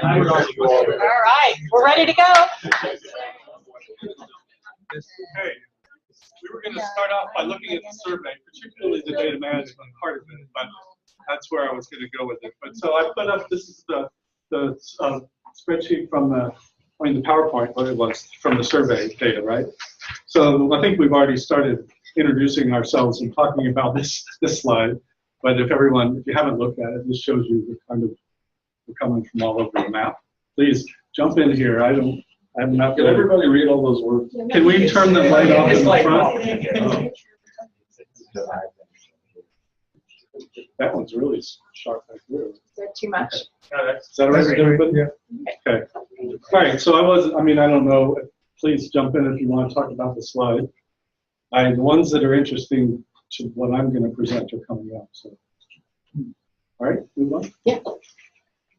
And I would also go all right, we're ready to go. Okay, we were going to start off by looking at the survey, particularly the data management part of it, but that's where I was going to go with it. But so I put up, this is the spreadsheet from the, the PowerPoint, what it was, from the survey data, right? So I think we've already started introducing ourselves and talking about this slide. But if you haven't looked at it, this shows you the kind of, we're coming from all over the map. Please jump in here. I'm not. Can everybody read all those words? Can we turn the light off in the front? That one's really sharp back there. Is that too much? Is that all right with everybody? Yeah. Okay. All right. So I don't know. Please jump in if you want to talk about the slide. The ones that are interesting to what I'm going to present are coming up. So, all right, move on. Yeah.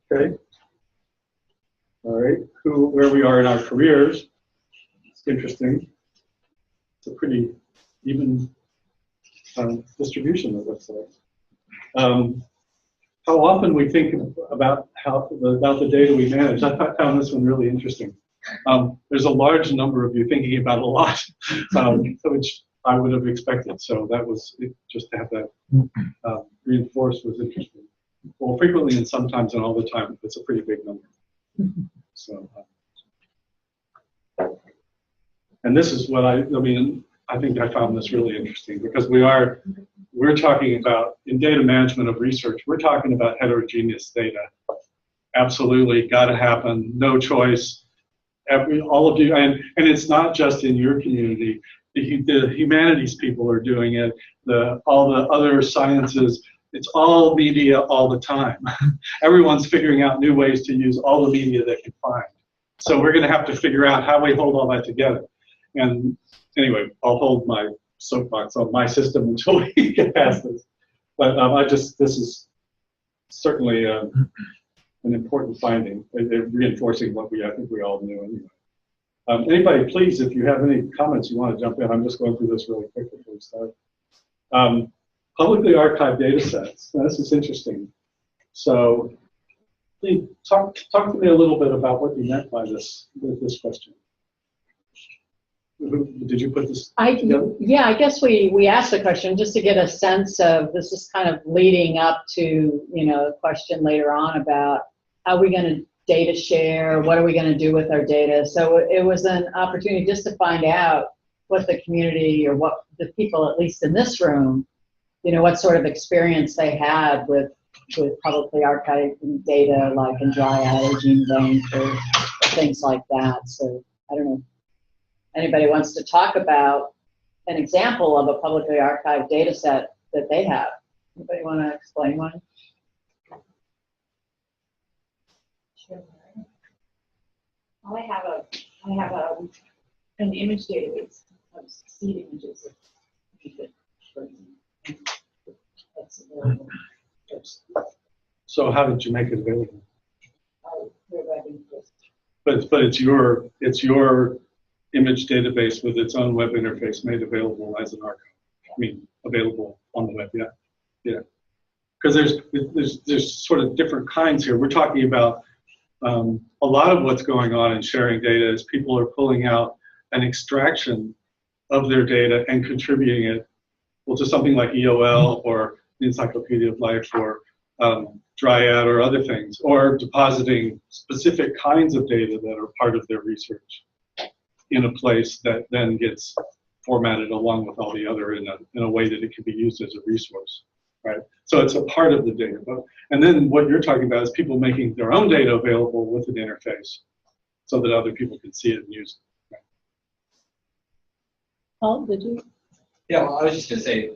Okay. All right. Where we are in our careers. It's interesting. It's a pretty even distribution, it looks like. How often we think about the data we manage. I found this one really interesting. There's a large number of you thinking about a lot, which I would have expected. So that was just to have that reinforced was interesting. Well, frequently and sometimes and all the time, it's a pretty big number. So, and this is what I think I found this really interesting because we're talking about, in data management of research, we're talking about heterogeneous data. Absolutely, got to happen, no choice. All of you, and it's not just in your community. The humanities people are doing it. All the other sciences, it's all media all the time. Everyone's figuring out new ways to use all the media they can find. So we're going to have to figure out how we hold all that together. And anyway, I'll hold my soapbox on my system until we get past this. But this is certainly an important finding, reinforcing what I think we all knew anyway. Anybody, please, if you have any comments you want to jump in, I'm just going through this really quick before we start. Publicly archived data sets. Now, this is interesting. So, please talk to me a little bit about what you meant by this question. Did you put this together? Yeah, I guess we asked the question just to get a sense of, this is kind of leading up to, a question later on about how are we going to data share, what are we going to do with our data? So it was an opportunity just to find out what the community or what the people, at least in this room, what sort of experience they had with publicly archiving data, like in Dryad or GeneBank or things like that. So I don't know. Anybody wants to talk about an example of a publicly archived data set that they have? Anybody want to explain one? Sure. I have an image database of seed images. So how did you make it available? But it's your image database with its own web interface made available as an archive. Available on the web. Yeah. Because there's sort of different kinds here. We're talking about a lot of what's going on in sharing data is people are pulling out an extraction of their data and contributing it, to something like EOL or the Encyclopedia of Life or Dryad or other things, or depositing specific kinds of data that are part of their research in a place that then gets formatted along with all the other in a way that it can be used as a resource, right? So it's a part of the data. And then what you're talking about is people making their own data available with an interface so that other people can see it and use it. Right? Paul, did you? Yeah, well, I was just going to say,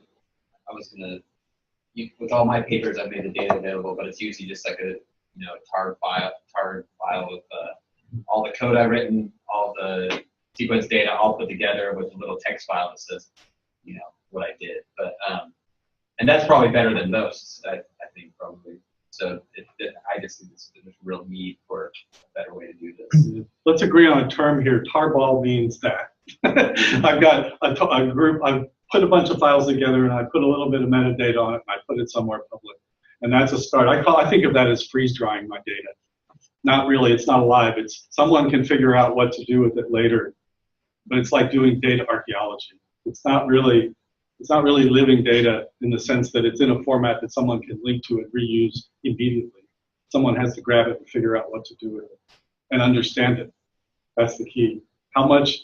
with all my papers, I've made the data available, but it's usually just like a tar file with all the code I've written, all the sequence data all put together with a little text file that says, what I did. But and that's probably better than most, I think, probably. So I just think there's a real need for a better way to do this. Let's agree on a term here. Tarball means that. I've got a group, I've put a bunch of files together and I put a little bit of metadata on it and I put it somewhere public. And that's a start. I think of that as freeze drying my data. not really, it's not alive. It's someone can figure out what to do with it later, but it's like doing data archaeology. It's not really living data in the sense that it's in a format that someone can link to and reuse immediately. Someone has to grab it and figure out what to do with it and understand it. That's the key. How much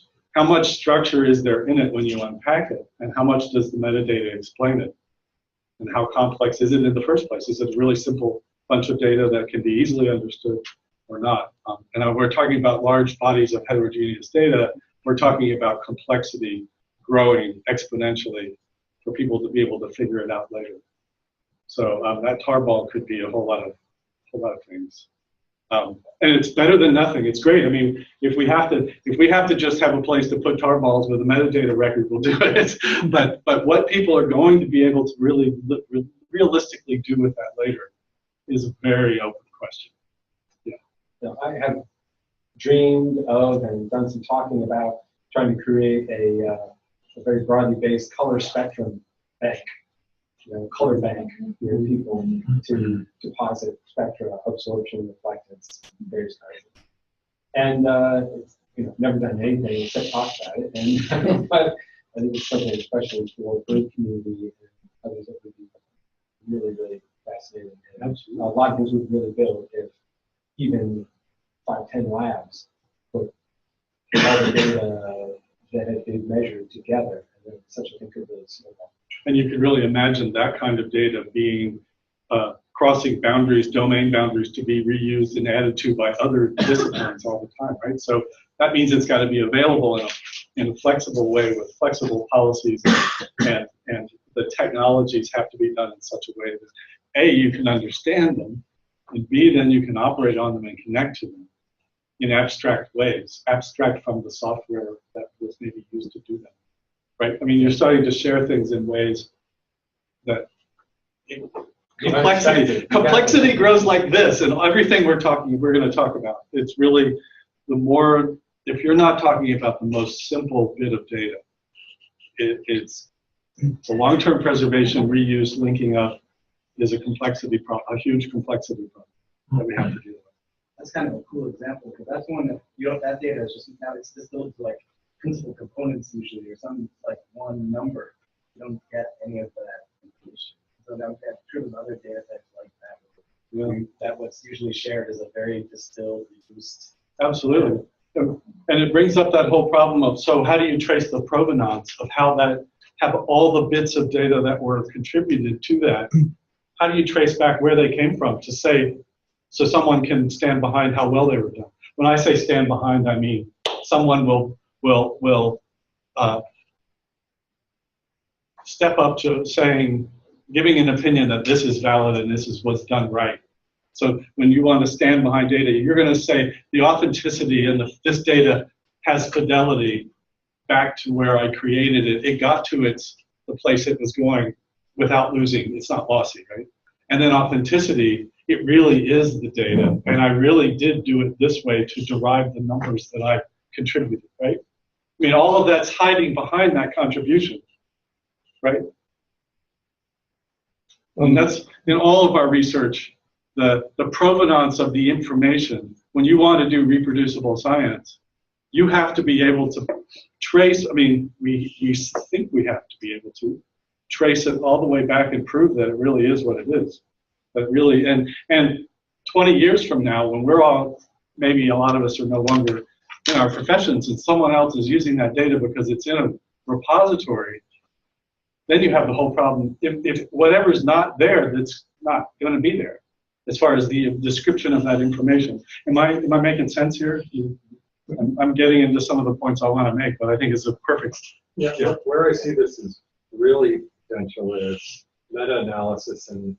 structure is there in it when you unpack it, and how much does the metadata explain it? And how complex is it in the first place? Is it a really simple bunch of data that can be easily understood or not? And we're talking about large bodies of heterogeneous data. We're talking about complexity growing exponentially for people to be able to figure it out later. So that tarball could be a whole lot of things. And it's better than nothing. It's great. I mean, if we have to just have a place to put tarballs with a metadata record, we'll do it. But what people are going to be able to really realistically do with that later is a very open question. Yeah, I have dreamed of and done some talking about trying to create a very broadly based color spectrum bank, color bank, where people to deposit spectra, absorption, reflectance, various kinds. And it's, never done anything except talk about it. And but I think it's something especially for bird community and others that would be really, really fascinating. And a lot of things would really build if even 5-10 labs put all the data that had been measured together, and then such a thing could really snowball. And you could really imagine that kind of data being crossing boundaries, domain boundaries, to be reused and added to by other disciplines all the time, right? So that means it's got to be available in a flexible way with flexible policies, and the technologies have to be done in such a way that A, you can understand them, and B, then you can operate on them and connect to them in abstract ways, abstract from the software that was maybe used to do them, right? I mean, you're starting to share things in ways that complexity grows like this, and everything we're going to talk about. It's really if you're not talking about the most simple bit of data, it's the long-term preservation, reuse, linking up is a complexity problem, a huge complexity problem that we have to deal with. That's kind of a cool example, because that's one that that data is just now it's distilled to like principal components usually, or some like one number. You don't get any of that information. So now we've got true with other data types like that. Yeah. That what's usually shared is a very distilled, reduced. Absolutely. And it brings up that whole problem of, so how do you trace the provenance of have all the bits of data that were contributed to that? How do you trace back where they came from to say, so someone can stand behind how well they were done? When I say stand behind, I mean someone will step up to giving an opinion that this is valid and this is what's done right. So when you want to stand behind data, you're going to say the authenticity and this data has fidelity back to where I created it. It got to the place it was going without losing. It's not lossy, right? And then authenticity, it really is the data, and I really did do it this way to derive the numbers that I contributed, right? I mean, all of that's hiding behind that contribution, right? And that's in all of our research, the provenance of the information. When you want to do reproducible science, you have to be able to trace, I mean, we think we have to be able to trace it all the way back and prove that it really is what it is. That really, and 20 years from now, when we're all, maybe a lot of us are no longer in our professions, and someone else is using that data because it's in a repository, then you have the whole problem. If whatever's not there, that's not going to be there, as far as the description of that information. Am I making sense here? I'm getting into some of the points I want to make, but I think it's a perfect. Yeah. Where I see this is really potential is meta-analysis and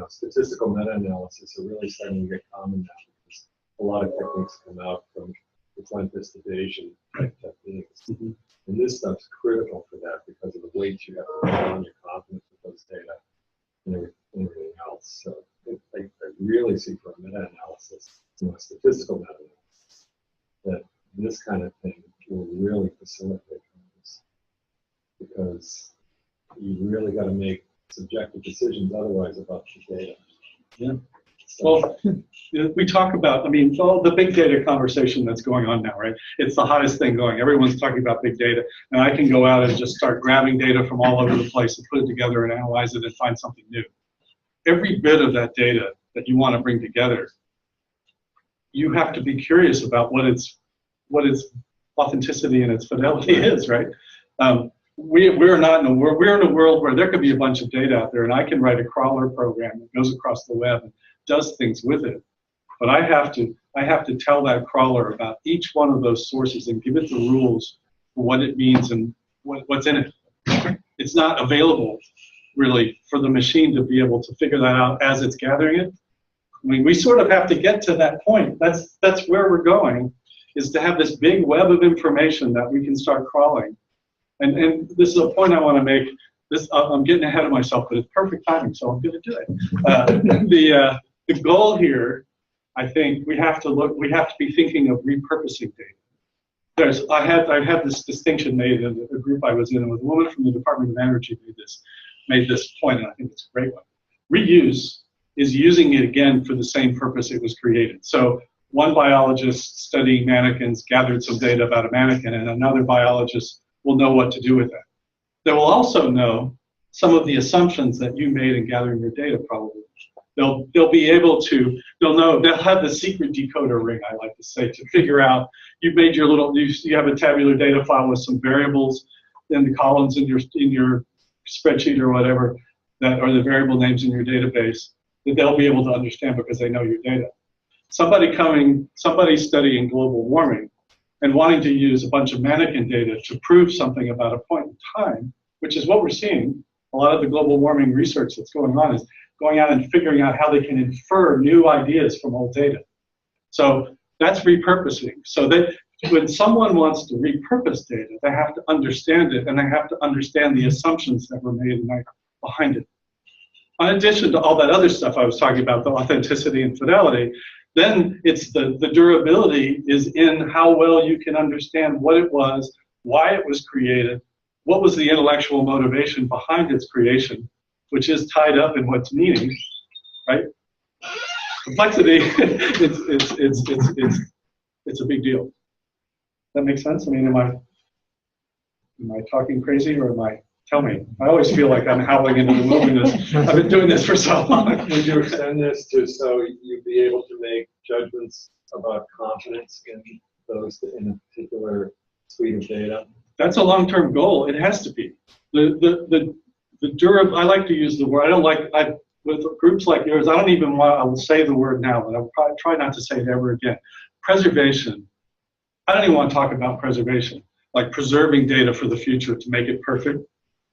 statistical meta-analysis are really starting to get common now, because a lot of techniques come out from the quantization techniques. Mm-hmm. And this stuff's critical for that because of the weight you have to put on your confidence with those data and everything else. So I really see for a meta-analysis, statistical meta-analysis, that this kind of thing will really facilitate this, because you really got to make subjective decisions otherwise about the data. Yeah. Well, we talk about, I mean, all the big data conversation that's going on now, right? It's the hottest thing going. Everyone's talking about big data, and I can go out and just start grabbing data from all over the place and put it together and analyze it and find something new. Every bit of that data that you want to bring together, you have to be curious about what its authenticity and its fidelity is, right? We're not in a world. We're in a world where there could be a bunch of data out there, and I can write a crawler program that goes across the web and does things with it. But I have to tell that crawler about each one of those sources and give it the rules for what it means and what's in it. It's not available really for the machine to be able to figure that out as it's gathering it. I mean, we sort of have to get to that point. That's where we're going, is to have this big web of information that we can start crawling. And this is a point I want to make. I'm getting ahead of myself, but it's perfect timing, so I'm going to do it. The goal here, I think, we have to be thinking of repurposing data. I had this distinction made in a group I was in, and a woman from the Department of Energy made this point, and I think it's a great one. Reuse is using it again for the same purpose it was created. So one biologist studying mannequins gathered some data about a mannequin, and another biologist will know what to do with that. They will also know some of the assumptions that you made in gathering your data, probably. They'll be able to, they'll have the secret decoder ring, I like to say, to figure out, you have a tabular data file with some variables in the columns in your spreadsheet or whatever, that are the variable names in your database, that they'll be able to understand because they know your data. Somebody studying global warming and wanting to use a bunch of Manakin data to prove something about a point in time, which is what we're seeing. A lot of the global warming research that's going on is going out and figuring out how they can infer new ideas from old data. So that's repurposing. So that when someone wants to repurpose data, they have to understand it, and they have to understand the assumptions that were made behind it. In addition to all that other stuff I was talking about, the authenticity and fidelity, then it's the durability is in how well you can understand what it was, why it was created, what was the intellectual motivation behind its creation, which is tied up in what's meaning, right? Complexity, it's a big deal. That makes sense? I mean, am I talking crazy, or am I? Tell me. I always feel like I'm howling into the wilderness. I've been doing this for so long. Would you extend this to so you'd be able to make judgments about confidence in a particular suite of data? That's a long-term goal. It has to be. The durable. I like to use the word. I don't like. With groups like yours, I don't even want. I will say the word now, but I'll probably try not to say it ever again. Preservation. I don't even want to talk about preservation, like preserving data for the future to make it perfect.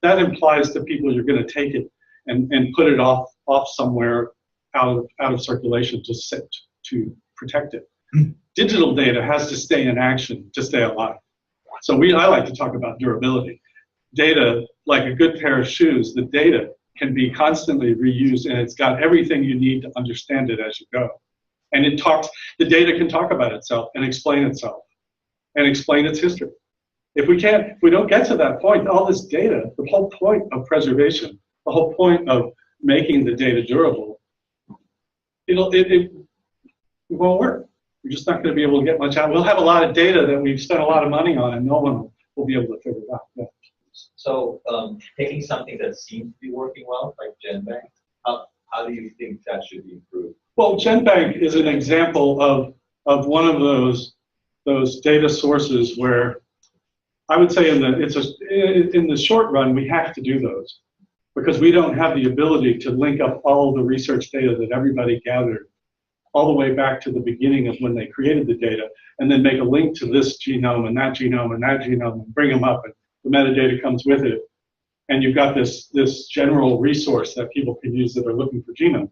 That implies to people you're going to take it and put it off somewhere out of circulation to protect it. Digital data has to stay in action to stay alive. So I like to talk about durability. Data, like a good pair of shoes, the data can be constantly reused, and it's got everything you need to understand it as you go. And the data can talk about itself and explain itself and explain its history. If we don't get to that point, all this data, the whole point of preservation, the whole point of making the data durable, it won't work. We're just not going to be able to get much out. We'll have a lot of data that we've spent a lot of money on, and no one will be able to figure it out. Yeah. So taking something that seems to be working well, like GenBank, how do you think that should be improved? Well, GenBank is an example of one of those data sources where I would say in the short run, we have to do those because we don't have the ability to link up all of the research data that everybody gathered all the way back to the beginning of when they created the data, and then make a link to this genome and that genome and that genome and bring them up, and the metadata comes with it. And you've got this general resource that people can use that are looking for genomes.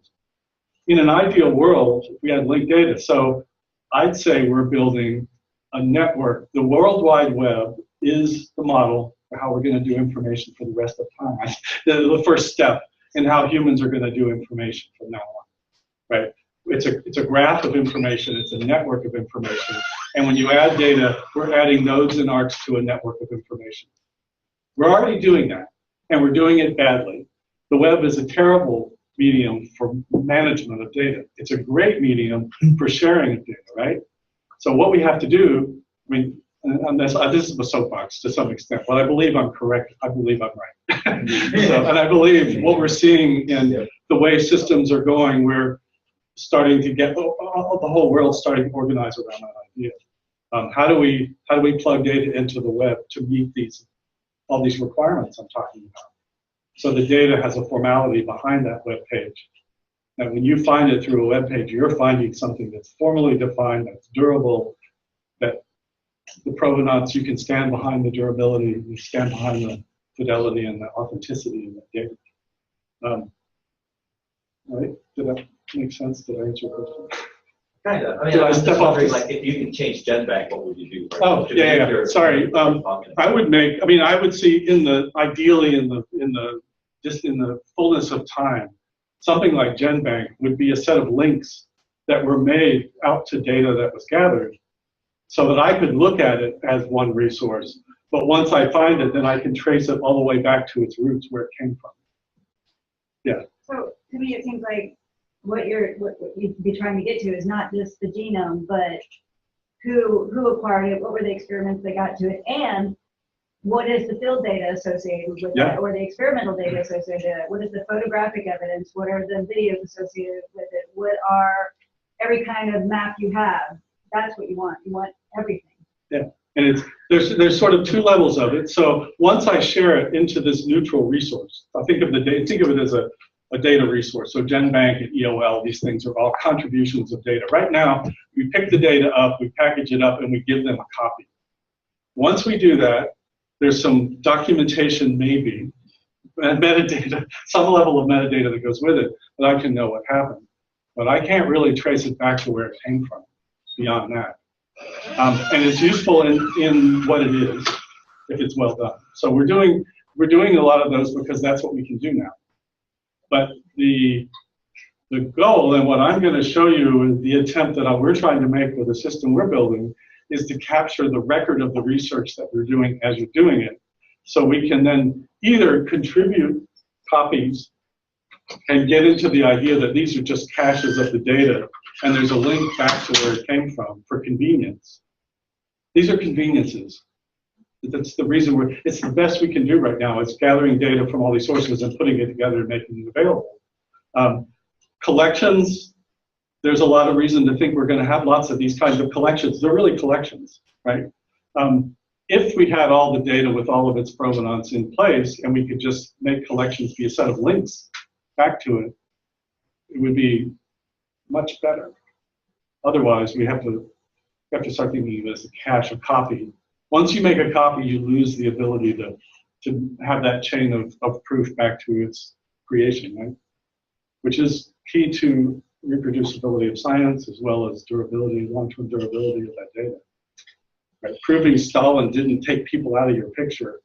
In an ideal world, we had linked data. So I'd say we're building a network. The World Wide Web is the model for how we're going to do information for the rest of time. The first step in how humans are going to do information from now on, right? It's a graph of information. It's a network of information. And when you add data, we're adding nodes and arcs to a network of information. We're already doing that, and we're doing it badly. The web is a terrible medium for management of data. It's a great medium for sharing of data, right? So what we have to do, I mean, and this is a soapbox to some extent, but I believe I'm correct. I believe I'm right. And I believe what we're seeing in the way systems are going, we're starting to get the whole world starting to organize around that idea. How do we plug data into the web to meet all these requirements I'm talking about? So the data has a formality behind that web page. And when you find it through a web page, you're finding something that's formally defined, that's durable, that the provenance, you can stand behind the durability, you stand behind the fidelity and the authenticity of that data. Right? Did that make sense? Did I answer your question? Kind of. I mean, Did I I'm step just up wondering, to- like, if you could change GenBank, what would you do? Right? Oh, To yeah. make your- Sorry. I would make, I mean, I would see ideally in the fullness of time, something like GenBank would be a set of links that were made out to data that was gathered so that I could look at it as one resource. But once I find it, then I can trace it all the way back to its roots, where it came from. Yeah. So to me, it seems like what you'd be trying to get to is not just the genome, but who acquired it, what were the experiments that got to it, and what is the field data associated with it, or the experimental data associated with it? What is the photographic evidence? What are the videos associated with it? What are every kind of map you have? That's what you want. You want everything. Yeah, and there's sort of two levels of it. So once I share it into this neutral resource, I think of it as a data resource. So GenBank and EOL, these things are all contributions of data. Right now, we pick the data up, we package it up, and we give them a copy. Once we do that, there's some documentation maybe, and metadata, some level of metadata that goes with it, that I can know what happened. But I can't really trace it back to where it came from beyond that. And it's useful in what it is, if it's well done. So we're doing a lot of those because that's what we can do now. But the goal, and what I'm going to show you, is the attempt that we're trying to make with the system we're building, is to capture the record of the research that we're doing as you're doing it, so we can then either contribute copies and get into the idea that these are just caches of the data, and there's a link back to where it came from for convenience. These are conveniences. That's the reason it's the best we can do right now. It's gathering data from all these sources and putting it together and making it available. Collections, there's a lot of reason to think we're going to have lots of these kinds of collections. They're really collections, right? If we had all the data with all of its provenance in place, and we could just make collections be a set of links back to it, it would be much better. Otherwise, we have to start thinking of it as a cache, a copy. Once you make a copy, you lose the ability to have that chain of proof back to its creation, right? Which is key to reproducibility of science, as well as durability, long-term durability of that data. Right? Proving Stalin didn't take people out of your picture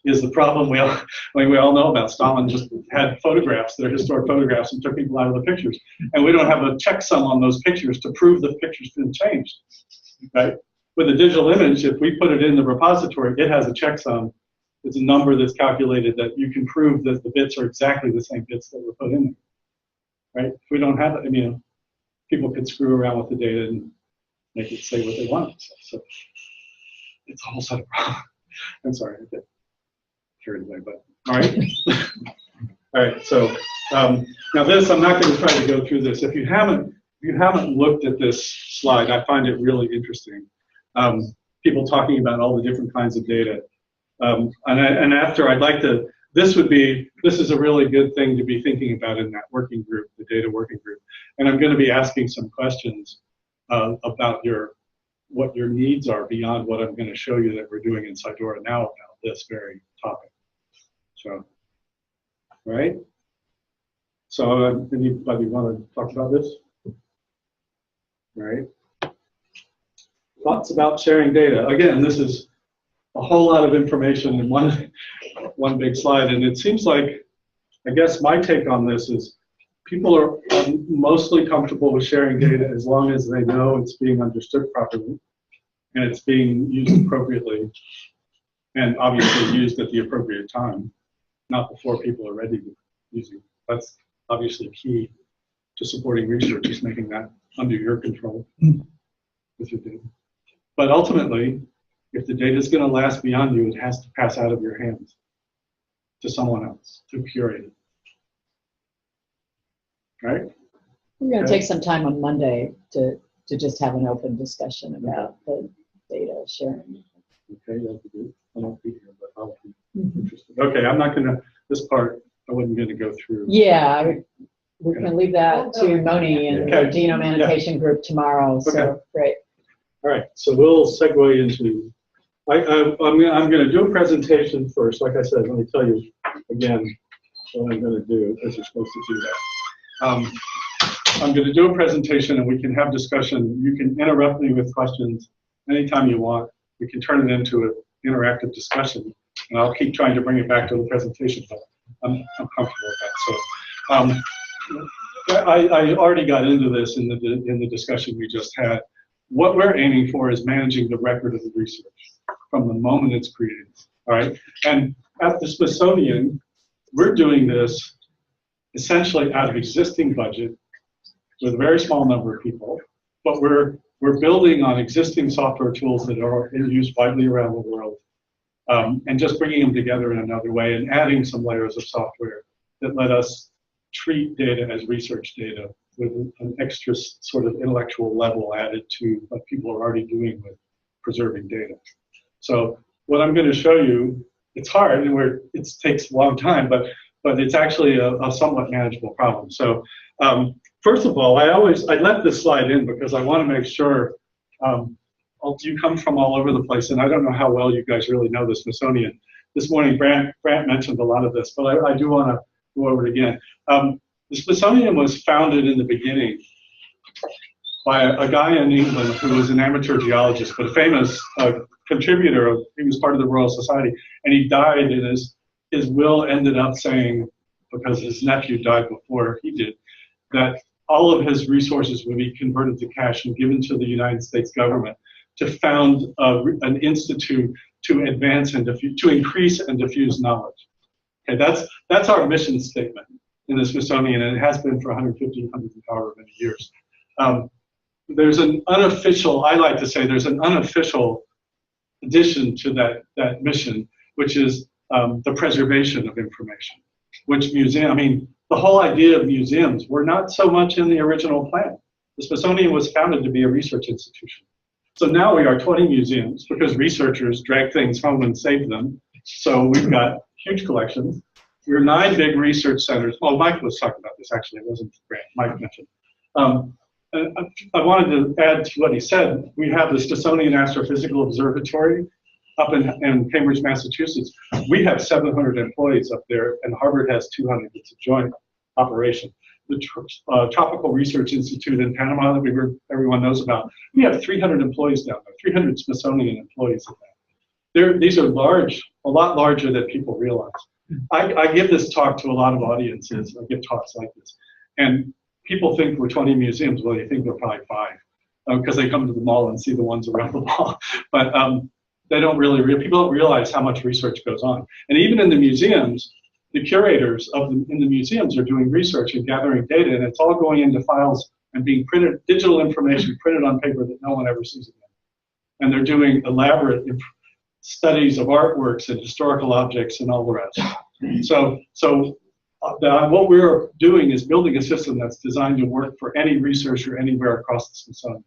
is the problem we all know about. Stalin just had photographs that are historic photographs and took people out of the pictures. And we don't have a checksum on those pictures to prove the pictures didn't change, right? With a digital image, if we put it in the repository, it has a checksum. It's a number that's calculated that you can prove that the bits are exactly the same bits that were put in there, right? If we don't have it, I mean, people could screw around with the data and make it say what they want it to say. So it's a whole set of problems. I'm sorry, I get carried away, but all right. All right, so now this, I'm not going to try to go through this. If you haven't looked at this slide, I find it really interesting. People talking about all the different kinds of data. And after, I'd like to, this is a really good thing to be thinking about in that working group, the data working group. And I'm going to be asking some questions about what your needs are beyond what I'm going to show you that we're doing in Fedora now about this very topic. So, right? So anybody want to talk about this? All right. Thoughts about sharing data. Again, this is a whole lot of information in one big slide, and it seems like, I guess my take on this is people are mostly comfortable with sharing data as long as they know it's being understood properly and it's being used appropriately, and obviously used at the appropriate time, not before people are ready to use it. obviously key to supporting research is making that under your control with your data. But ultimately, if the data is going to last beyond you, it has to pass out of your hands to someone else to curate it. Right? We're going to Okay. take some time on Monday to just have an open discussion about the data sharing. Okay, that'd be good. I won't be here, but I'll be interested. Okay, I'm not going to, this part, I wasn't going to go through. Yeah, we can leave that to Moni and the Okay. genome annotation group tomorrow. So Okay. great. All right, so we'll segue into, I'm going to do a presentation first. Like I said, let me tell you again what I'm going to do, because you're supposed to do that. I'm going to do a presentation and we can have discussion. You can interrupt me with questions anytime you want. We can turn it into an interactive discussion, and I'll keep trying to bring it back to the presentation, but I'm comfortable with that. So I already got into this in the discussion we just had. What we're aiming for is managing the record of the research from the moment it's created, all right? And at the Smithsonian, we're doing this essentially out of existing budget with a very small number of people, but we're building on existing software tools that are in use widely around the world, and just bringing them together in another way and adding some layers of software that let us treat data as research data with an extra sort of intellectual level added to what people are already doing with preserving data. So what I'm going to show you, it's hard and it takes a long time, but it's actually a somewhat manageable problem. So first of all, I let this slide in because I want to make sure you come from all over the place, and I don't know how well you guys really know the Smithsonian. This morning, Grant mentioned a lot of this, but I do want to go over it again. The Smithsonian was founded in the beginning by a guy in England who was an amateur geologist, but a famous contributor. He was part of the Royal Society, and he died, and his will ended up saying, because his nephew died before he did, that all of his resources would be converted to cash and given to the United States government to found an institute to advance and to increase and diffuse knowledge. Okay, that's our mission statement in the Smithsonian, and it has been for 150, however many years. There's an unofficial, I like to say, there's an unofficial addition to that mission, which is the preservation of information. Which the whole idea of museums were not so much in the original plan. The Smithsonian was founded to be a research institution. So now we are 20 museums because researchers drag things home and save them. So we've got huge collections. We're 9 big research centers. Well, Mike was talking about this, actually. It wasn't Grant. Mike mentioned. I wanted to add to what he said. We have the Smithsonian Astrophysical Observatory up in Cambridge, Massachusetts. We have 700 employees up there, and Harvard has 200. It's a joint operation. The Tropical Research Institute in Panama that everyone knows about, we have 300 employees down there, 300 Smithsonian employees of that. These are large, a lot larger than people realize. I give this talk to a lot of audiences. I give talks like this. And people think we're 20 museums. Well, they think we're probably 5 because they come to the mall and see the ones around the mall. But they don't people don't realize how much research goes on. And even in the museums, the curators in the museums are doing research and gathering data, and it's all going into files and being printed, digital information printed on paper that no one ever sees again. And they're doing elaborate studies of artworks and historical objects and all the rest. So what we're doing is building a system that's designed to work for any researcher anywhere across the Smithsonian.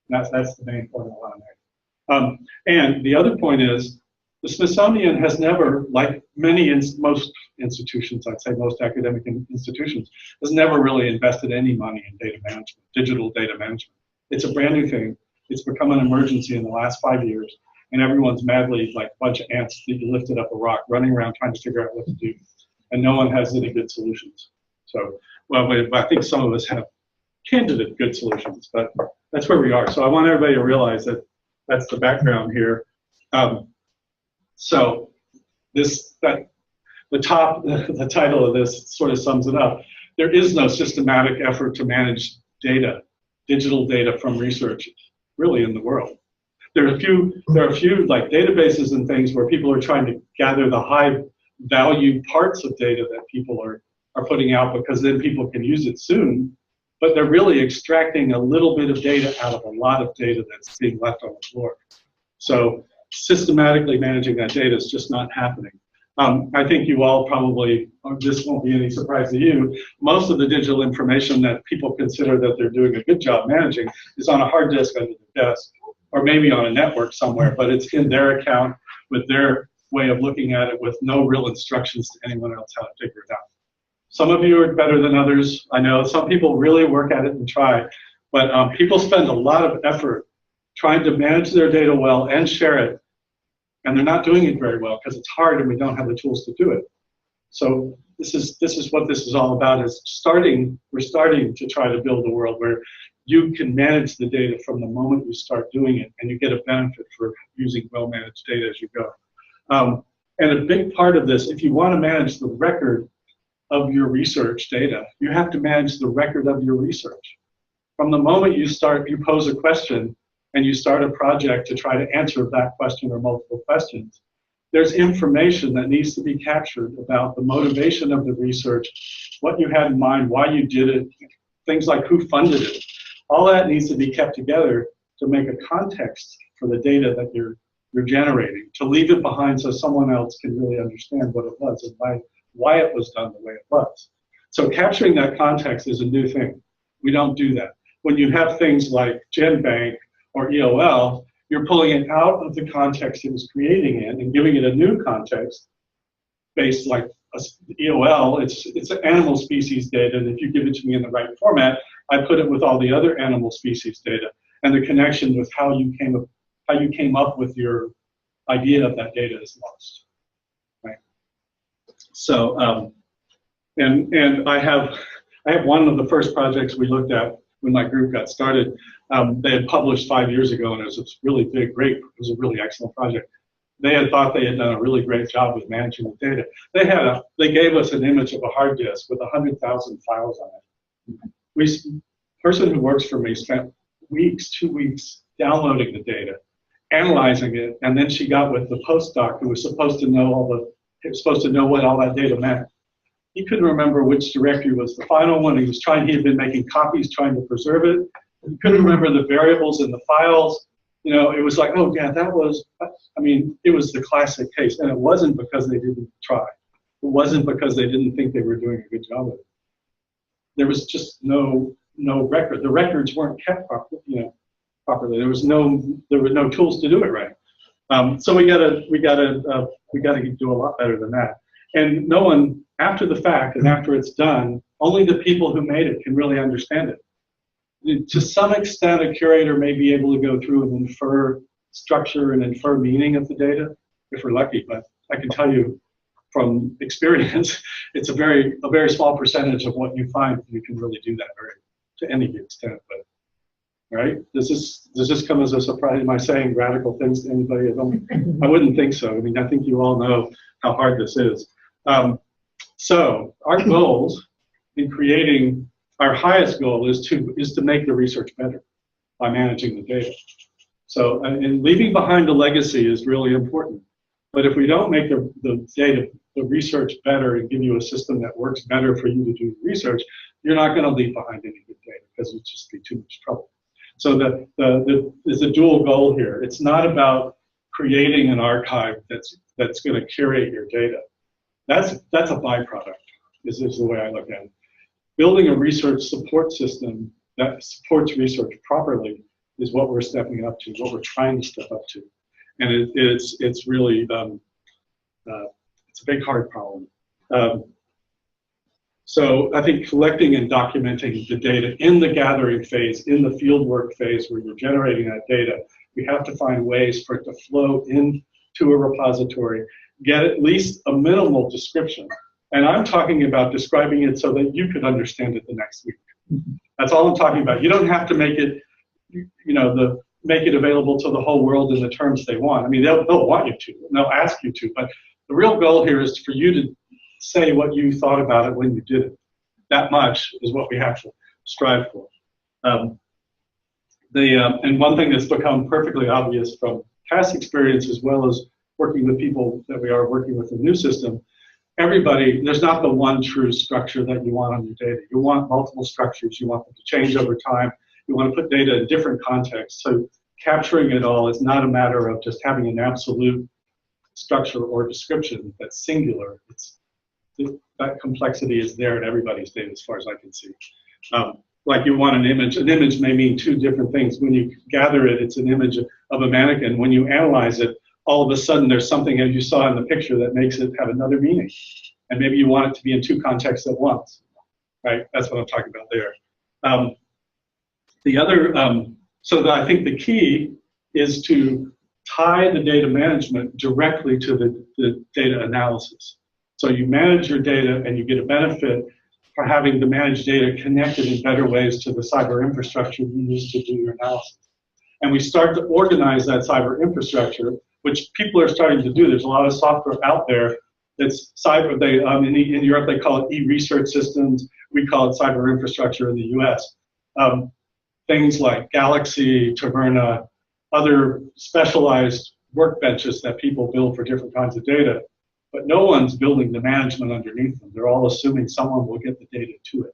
That's the main point I want to make. And the other point is, the Smithsonian has never, like most institutions, I'd say most academic institutions, has never really invested any money in data management, digital data management. It's a brand new thing. It's become an emergency in the last 5 years, and everyone's madly, like a bunch of ants that you lifted up a rock, running around trying to figure out what to do, and no one has any good solutions. So, well, I think some of us have candidate good solutions, but that's where we are. So I want everybody to realize that that's the background here. So the title of this sort of sums it up. There is no systematic effort to manage data, digital data from research, really in the world. There are a few like databases and things where people are trying to gather the high value parts of data that people are are putting out because then people can use it soon, but they're really extracting a little bit of data out of a lot of data that's being left on the floor. So systematically managing that data is just not happening. I think you all probably, or this won't be any surprise to you, most of the digital information that people consider that they're doing a good job managing is on a hard disk under the desk, or maybe on a network somewhere, but it's in their account with their way of looking at it with no real instructions to anyone else how to figure it out. Some of you are better than others. I know some people really work at it and try, but people spend a lot of effort trying to manage their data well and share it, and they're not doing it very well because it's hard and we don't have the tools to do it. So this is what this is all about. We're starting to try to build a world where you can manage the data from the moment you start doing it, and you get a benefit for using well-managed data as you go. And a big part of this, if you want to manage the record of your research data, you have to manage the record of your research. From the moment you pose a question and you start a project to try to answer that question or multiple questions, there's information that needs to be captured about the motivation of the research, what you had in mind, why you did it, things like who funded it. All that needs to be kept together to make a context for the data that you're generating, to leave it behind so someone else can really understand what it was and why it was done the way it was. So capturing that context is a new thing. We don't do that. When you have things like GenBank or EOL, you're pulling it out of the context it was creating in and giving it a new context based like EOL, it's an animal species data, and if you give it to me in the right format, I put it with all the other animal species data and the connection with how you came up with your idea of that data is lost. Right? So, and I have one of the first projects we looked at when my group got started. They had published 5 years ago, and it was a really big, great, it was a really excellent project. They had thought they had done a really great job with managing the data. They gave us an image of a hard disk with 100,000 files on it. The person who works for me spent 2 weeks downloading the data, analyzing it, and then she got with the postdoc who was supposed to know what all that data meant. He couldn't remember which directory was the final one. He had been making copies, trying to preserve it. He couldn't remember the variables in the files. You know, it was like, oh yeah, it was the classic case. And it wasn't because they didn't try. It wasn't because they didn't think they were doing a good job of it. There was just no record. The records weren't kept properly. There were no tools to do it right. So we gotta do a lot better than that. And no one, after the fact and after it's done, only the people who made it can really understand it. To some extent, a curator may be able to go through and infer structure and infer meaning of the data, if we're lucky. But I can tell you from experience, it's a very small percentage of what you find you can really do that to any extent. But right, does this come as a surprise? Am I saying radical things to anybody? I wouldn't think so. I mean, I think you all know how hard this is. So our goals in creating, our highest goal is to make the research better by managing the data. So, and leaving behind a legacy is really important. But if we don't make the research better and give you a system that works better for you to do research, you're not going to leave behind any good data because it'd just be too much trouble. So there's a dual goal here. It's not about creating an archive that's going to curate your data. That's a byproduct, is the way I look at it. Building a research support system that supports research properly is what we're stepping up to, what we're trying to step up to. And it's really, it's a big, hard problem. So I think collecting and documenting the data in the gathering phase, in the fieldwork phase where you're generating that data, we have to find ways for it to flow into a repository, get at least a minimal description. And I'm talking about describing it so that you could understand it the next week. That's all I'm talking about. You don't have to make it, make it available to the whole world in the terms they want. I mean, they'll want you to, and they'll ask you to, but the real goal here is for you to say what you thought about it when you did it. That much is what we have to strive for. And one thing that's become perfectly obvious from past experience as well as working with people that we are working with the new system, everybody, there's not the one true structure that you want on your data. You want multiple structures. You want them to change over time. You want to put data in different contexts. So capturing it all is not a matter of just having an absolute structure or description that's singular. That complexity is there in everybody's data as far as I can see. Like you want an image. An image may mean two different things. When you gather it, it's an image of a mannequin. When you analyze it, all of a sudden there's something as you saw in the picture that makes it have another meaning. And maybe you want it to be in two contexts at once, right? That's what I'm talking about there. So I think the key is to tie the data management directly to the data analysis. So you manage your data and you get a benefit for having the managed data connected in better ways to the cyber infrastructure you use to do your analysis. And we start to organize that cyber infrastructure, which people are starting to do. There's a lot of software out there that's cyber. In Europe, they call it e-research systems. We call it cyber infrastructure in the US. Things like Galaxy, Taverna, other specialized workbenches that people build for different kinds of data. But no one's building the management underneath them. They're all assuming someone will get the data to it.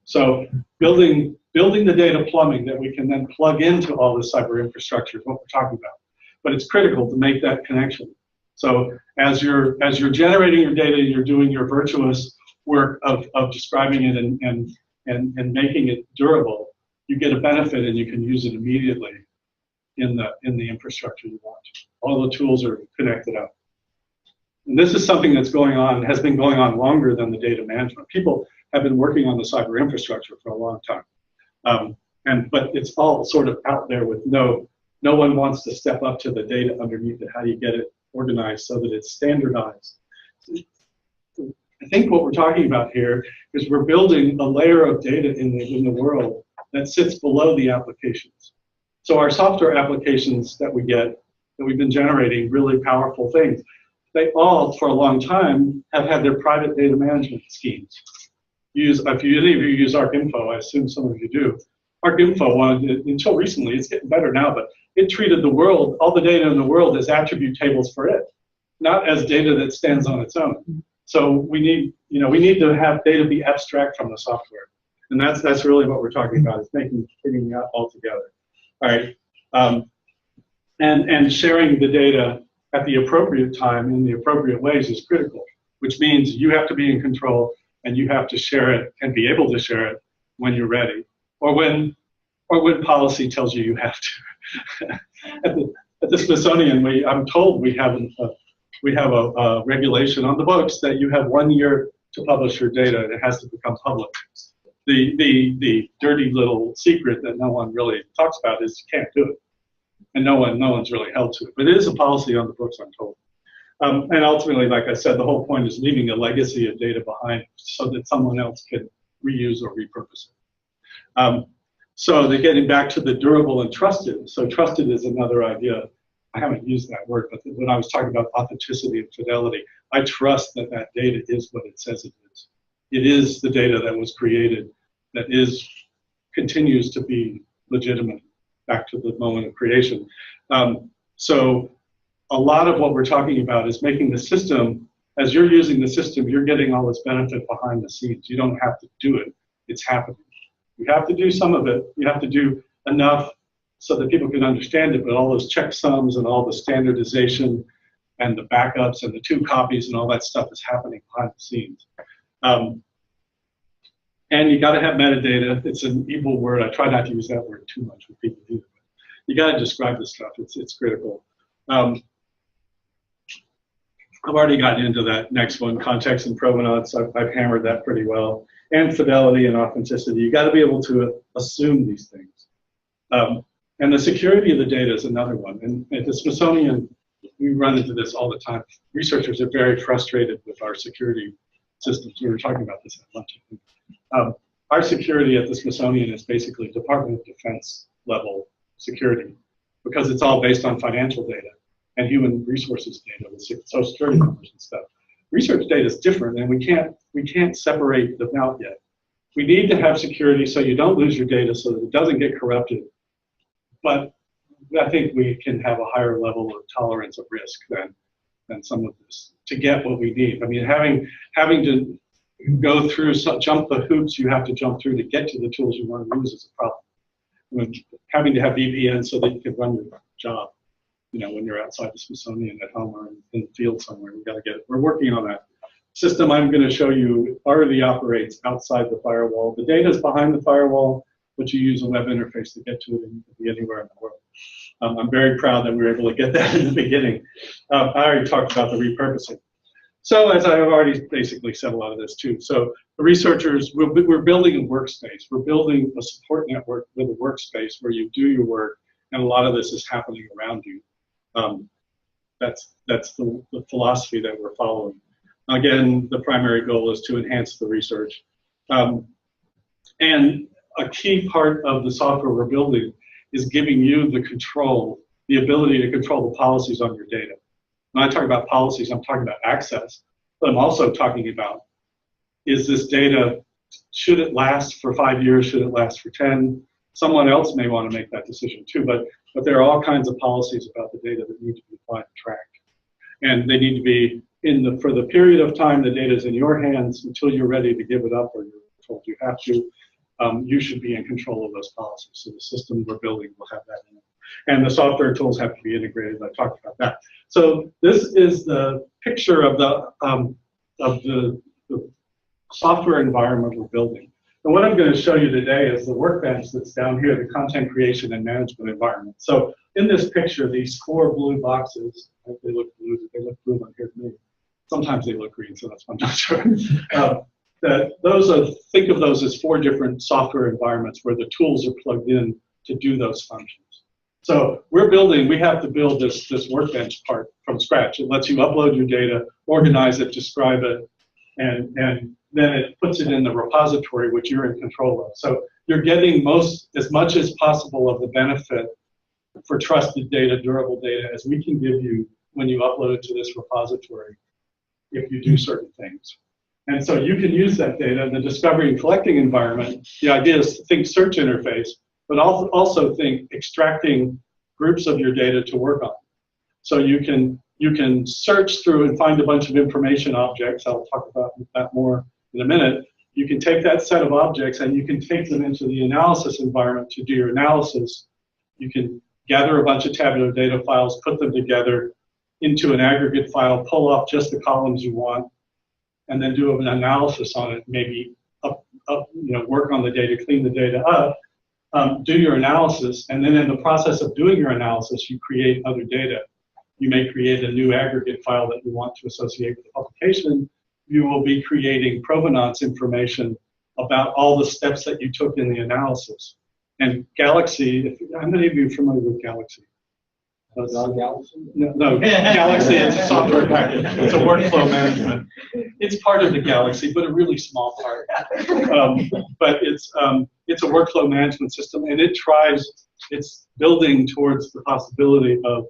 So building the data plumbing that we can then plug into all this cyber infrastructure is what we're talking about. But it's critical to make that connection. So as you're generating your data, you're doing your virtuous work of describing it and making it durable, you get a benefit and you can use it immediately in the infrastructure you want. All the tools are connected up. And this is something that's going on, has been going on longer than the data management. People have been working on the cyber infrastructure for a long time. But it's all sort of out there with no one wants to step up to the data underneath it. How do you get it organized so that it's standardized? I think what we're talking about here is we're building a layer of data in the world that sits below the applications. So our software applications that we get, that we've been generating really powerful things, they all, for a long time, have had their private data management schemes. If any of you use ArcInfo, I assume some of you do. ArcInfo, until recently, it's getting better now, but it treated the world, all the data in the world, as attribute tables for it, not as data that stands on its own. So we need to have data be abstract from the software, and that's really what we're talking about, is bringing it all together. All right, and sharing the data at the appropriate time in the appropriate ways is critical, which means you have to be in control and you have to share it and be able to share it when you're ready, or when policy tells you you have to. At the Smithsonian, I'm told we have a regulation on the books that you have 1 year to publish your data and it has to become public. The dirty little secret that no one really talks about is you can't do it. And no one's really held to it. But it is a policy on the books, I'm told. And ultimately, like I said, the whole point is leaving a legacy of data behind so that someone else can reuse or repurpose it. So they're getting back to the durable and trusted. So trusted is another idea. I haven't used that word, but when I was talking about authenticity and fidelity, I trust that that data is what it says it is. It is the data that was created that continues to be legitimate back to the moment of creation. So a lot of what we're talking about is making the system, as you're using the system, you're getting all this benefit behind the scenes. You don't have to do it. It's happening. You have to do some of it. You have to do enough so that people can understand it, but all those checksums and all the standardization and the backups and the 2 copies and all that stuff is happening behind the scenes. And you got to have metadata. It's an evil word. I try not to use that word too much with people either. You got to describe this stuff. It's critical. I've already gotten into that next one, context and provenance. I've hammered that pretty well. And fidelity and authenticity. You got to be able to assume these things. And the security of the data is another one. And at the Smithsonian, we run into this all the time. Researchers are very frustrated with our security systems. We were talking about this at lunch. Our security at the Smithsonian is basically Department of Defense level security, because it's all based on financial data and human resources data with social security numbers and stuff. Research data is different, and we can't separate them out yet. We need to have security so you don't lose your data, so that it doesn't get corrupted. But I think we can have a higher level of tolerance of risk than some of this to get what we need. I mean, having to go through, jump the hoops you have to jump through to get to the tools you want to use is a problem. I mean, having to have VPN so that you can run your job, you know, when you're outside the Smithsonian at home or in the field somewhere, we got to get it. We're working on that. System I'm going to show you already operates outside the firewall. The data is behind the firewall, but you use a web interface to get to it and be anywhere in the world. I'm very proud that we were able to get that in the beginning. I already talked about the repurposing. So as I've already basically said a lot of this too. So the researchers, we're building a workspace. We're building a support network with a workspace where you do your work, and a lot of this is happening around you. That's the philosophy that we're following. Again, the primary goal is to enhance the research. And a key part of the software we're building is giving you the control, the ability to control the policies on your data. When I talk about policies, I'm talking about access, but I'm also talking about, is this data, should it last for 5 years, should it last for 10? Someone else may want to make that decision too, but there are all kinds of policies about the data that need to be applied and tracked. And they need to be for the period of time the data is in your hands until you're ready to give it up or you're told you have to, you should be in control of those policies. So the system we're building will have that in it. And the software tools have to be integrated. I talked about that. So this is the picture of the software environment we're building. And what I'm going to show you today is the workbench that's down here, the content creation and management environment. So in this picture, these 4 blue boxes, they look blue on here to me. Sometimes they look green, so that's why I'm not sure. Think of those as 4 different software environments where the tools are plugged in to do those functions. So we have to build this workbench part from scratch. It lets you upload your data, organize it, describe it, and then it puts it in the repository, which you're in control of. So you're getting as much as possible of the benefit for trusted data, durable data, as we can give you when you upload it to this repository if you do certain things. And so you can use that data in the discovery and collecting environment. The idea is to think search interface, but also think extracting groups of your data to work on. So you can search through and find a bunch of information objects. I'll talk about that more in a minute. You can take that set of objects and you can take them into the analysis environment to do your analysis. You can gather a bunch of tabular data files, put them together into an aggregate file, pull off just the columns you want, and then do an analysis on it, maybe work on the data, clean the data up, do your analysis, and then in the process of doing your analysis, you create other data. You may create a new aggregate file that you want to associate with the publication. You will be creating provenance information about all the steps that you took in the analysis. And Galaxy, how many of you are familiar with Galaxy? Galaxy? No, Galaxy is a software package. It's a workflow management. It's part of the Galaxy, but a really small part. But it's a workflow management system, and it's building towards the possibility of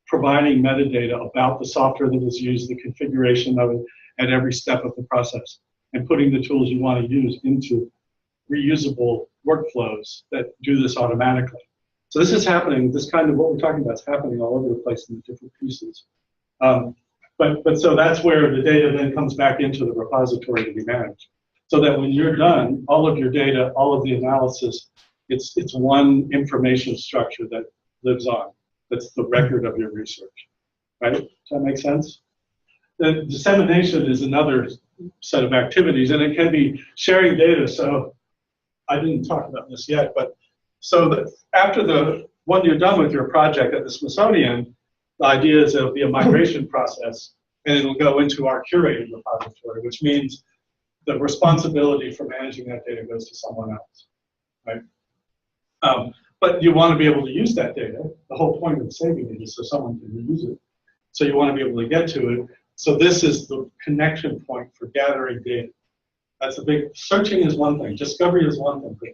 providing metadata about the software that is used, the configuration of it at every step of the process, and putting the tools you want to use into reusable workflows that do this automatically. So this is happening, this kind of what we're talking about is happening all over the place in the different pieces. But so that's where the data then comes back into the repository to be managed. So that when you're done, all of your data, all of the analysis, it's one information structure that lives on. That's the record of your research, right? Does that make sense? The dissemination is another set of activities, and it can be sharing data. So I didn't talk about this yet, but so that when you're done with your project at the Smithsonian, the idea is it'll be a migration process, and it'll go into our curated repository, which means the responsibility for managing that data goes to someone else, right? But you want to be able to use that data. The whole point of saving it is so someone can reuse it. So you want to be able to get to it. So this is the connection point for gathering data. That's a big, searching is one thing, discovery is one thing, but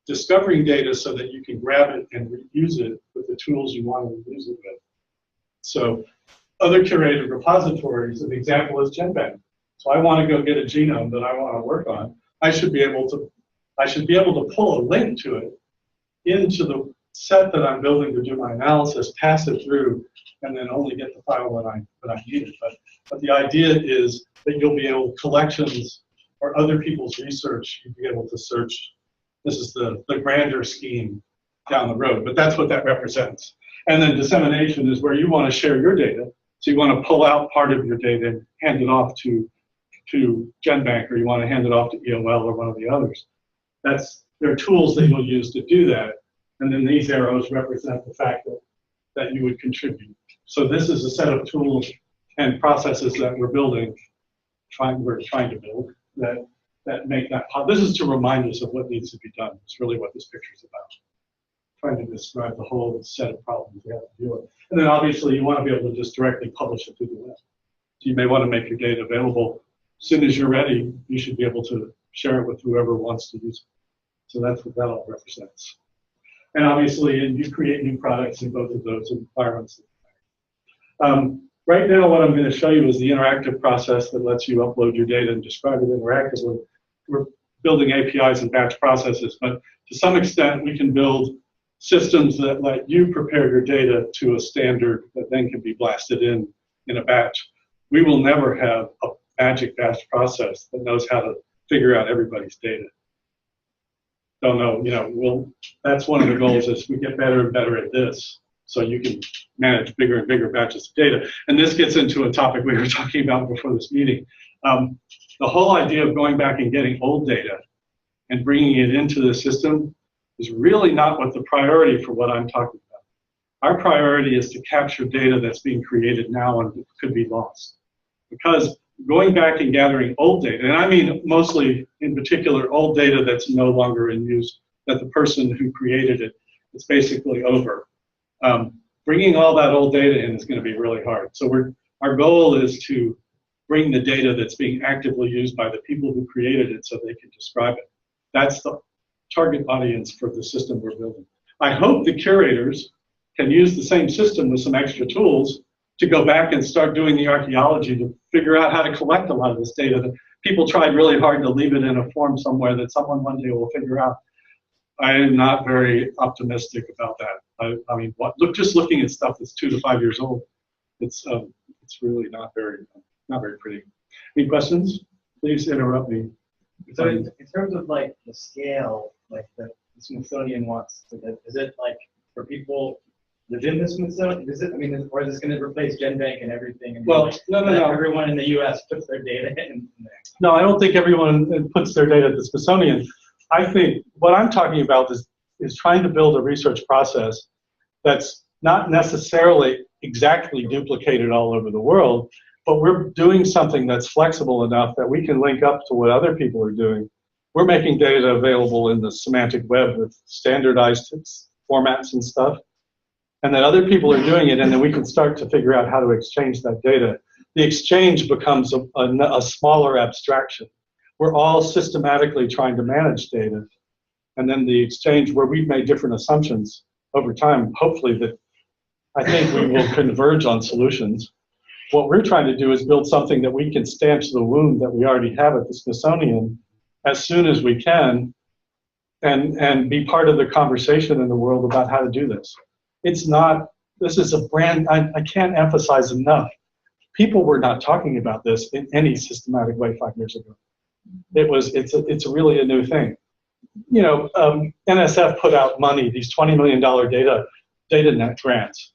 discovering data so that you can grab it and reuse it with the tools you want to reuse it with. So other curated repositories, an example is GenBank. So I want to go get a genome that I want to work on. I should be able to pull a link to it into set that I'm building to do my analysis, pass it through, and then only get the file when I need it. But the idea is that you'll be able, collections or other people's research, you'll be able to search. This is the grander scheme down the road, but that's what that represents. And then dissemination is where you want to share your data. So you want to pull out part of your data and hand it off to GenBank, or you want to hand it off to EOL or one of the others. There are tools that you'll use to do that. And then these arrows represent the fact that you would contribute. So this is a set of tools and processes that we're building, we're trying to build, that make that possible. This is to remind us of what needs to be done. It's really what this picture is about. Trying to describe the whole set of problems we have to deal with. And then obviously you want to be able to just directly publish it to the web. So you may want to make your data available. As soon as you're ready, you should be able to share it with whoever wants to use it. So that's what that all represents. And obviously you create new products in both of those environments. Right now what I'm going to show you is the interactive process that lets you upload your data and describe it interactively. We're building APIs and batch processes, but to some extent we can build systems that let you prepare your data to a standard that then can be blasted in a batch. We will never have a magic batch process that knows how to figure out everybody's data. Don't know, that's one of the goals is we get better and better at this, so you can manage bigger and bigger batches of data. And this gets into a topic we were talking about before this meeting. The whole idea of going back and getting old data and bringing it into the system is really not what the priority for what I'm talking about. Our priority is to capture data that's being created now and could be lost. Because going back and gathering old data, and I mean mostly in particular old data that's no longer in use, that the person who created it is basically over. Bringing all that old data in is going to be really hard. So our goal is to bring the data that's being actively used by the people who created it so they can describe it. That's the target audience for the system we're building. I hope the curators can use the same system with some extra tools to go back and start doing the archaeology to figure out how to collect a lot of this data that people tried really hard to leave it in a form somewhere that someone one day will figure out. I am not very optimistic about that. I mean, just looking at stuff that's 2 to 5 years old, it's really not very pretty. Any questions? Please interrupt me. So in terms of like the scale, like the Smithsonian wants, is it like for people within the Smithsonian? Is it? I mean, or is this going to replace GenBank and everything? And well, no. Everyone in the U.S. puts their data in there. No, I don't think everyone puts their data at the Smithsonian. I think what I'm talking about is trying to build a research process that's not necessarily exactly duplicated all over the world, but we're doing something that's flexible enough that we can link up to what other people are doing. We're making data available in the semantic web with standardized formats and stuff, and that other people are doing it, and then we can start to figure out how to exchange that data. The exchange becomes a smaller abstraction. We're all systematically trying to manage data, and then the exchange where we've made different assumptions over time, hopefully that I think we will converge on solutions. What we're trying to do is build something that we can stanch the wound that we already have at the Smithsonian as soon as we can, and be part of the conversation in the world about how to do this. This is a brand, I can't emphasize enough. People were not talking about this in any systematic way 5 years ago. It's really a new thing. You know, NSF put out money, these $20 million data net grants.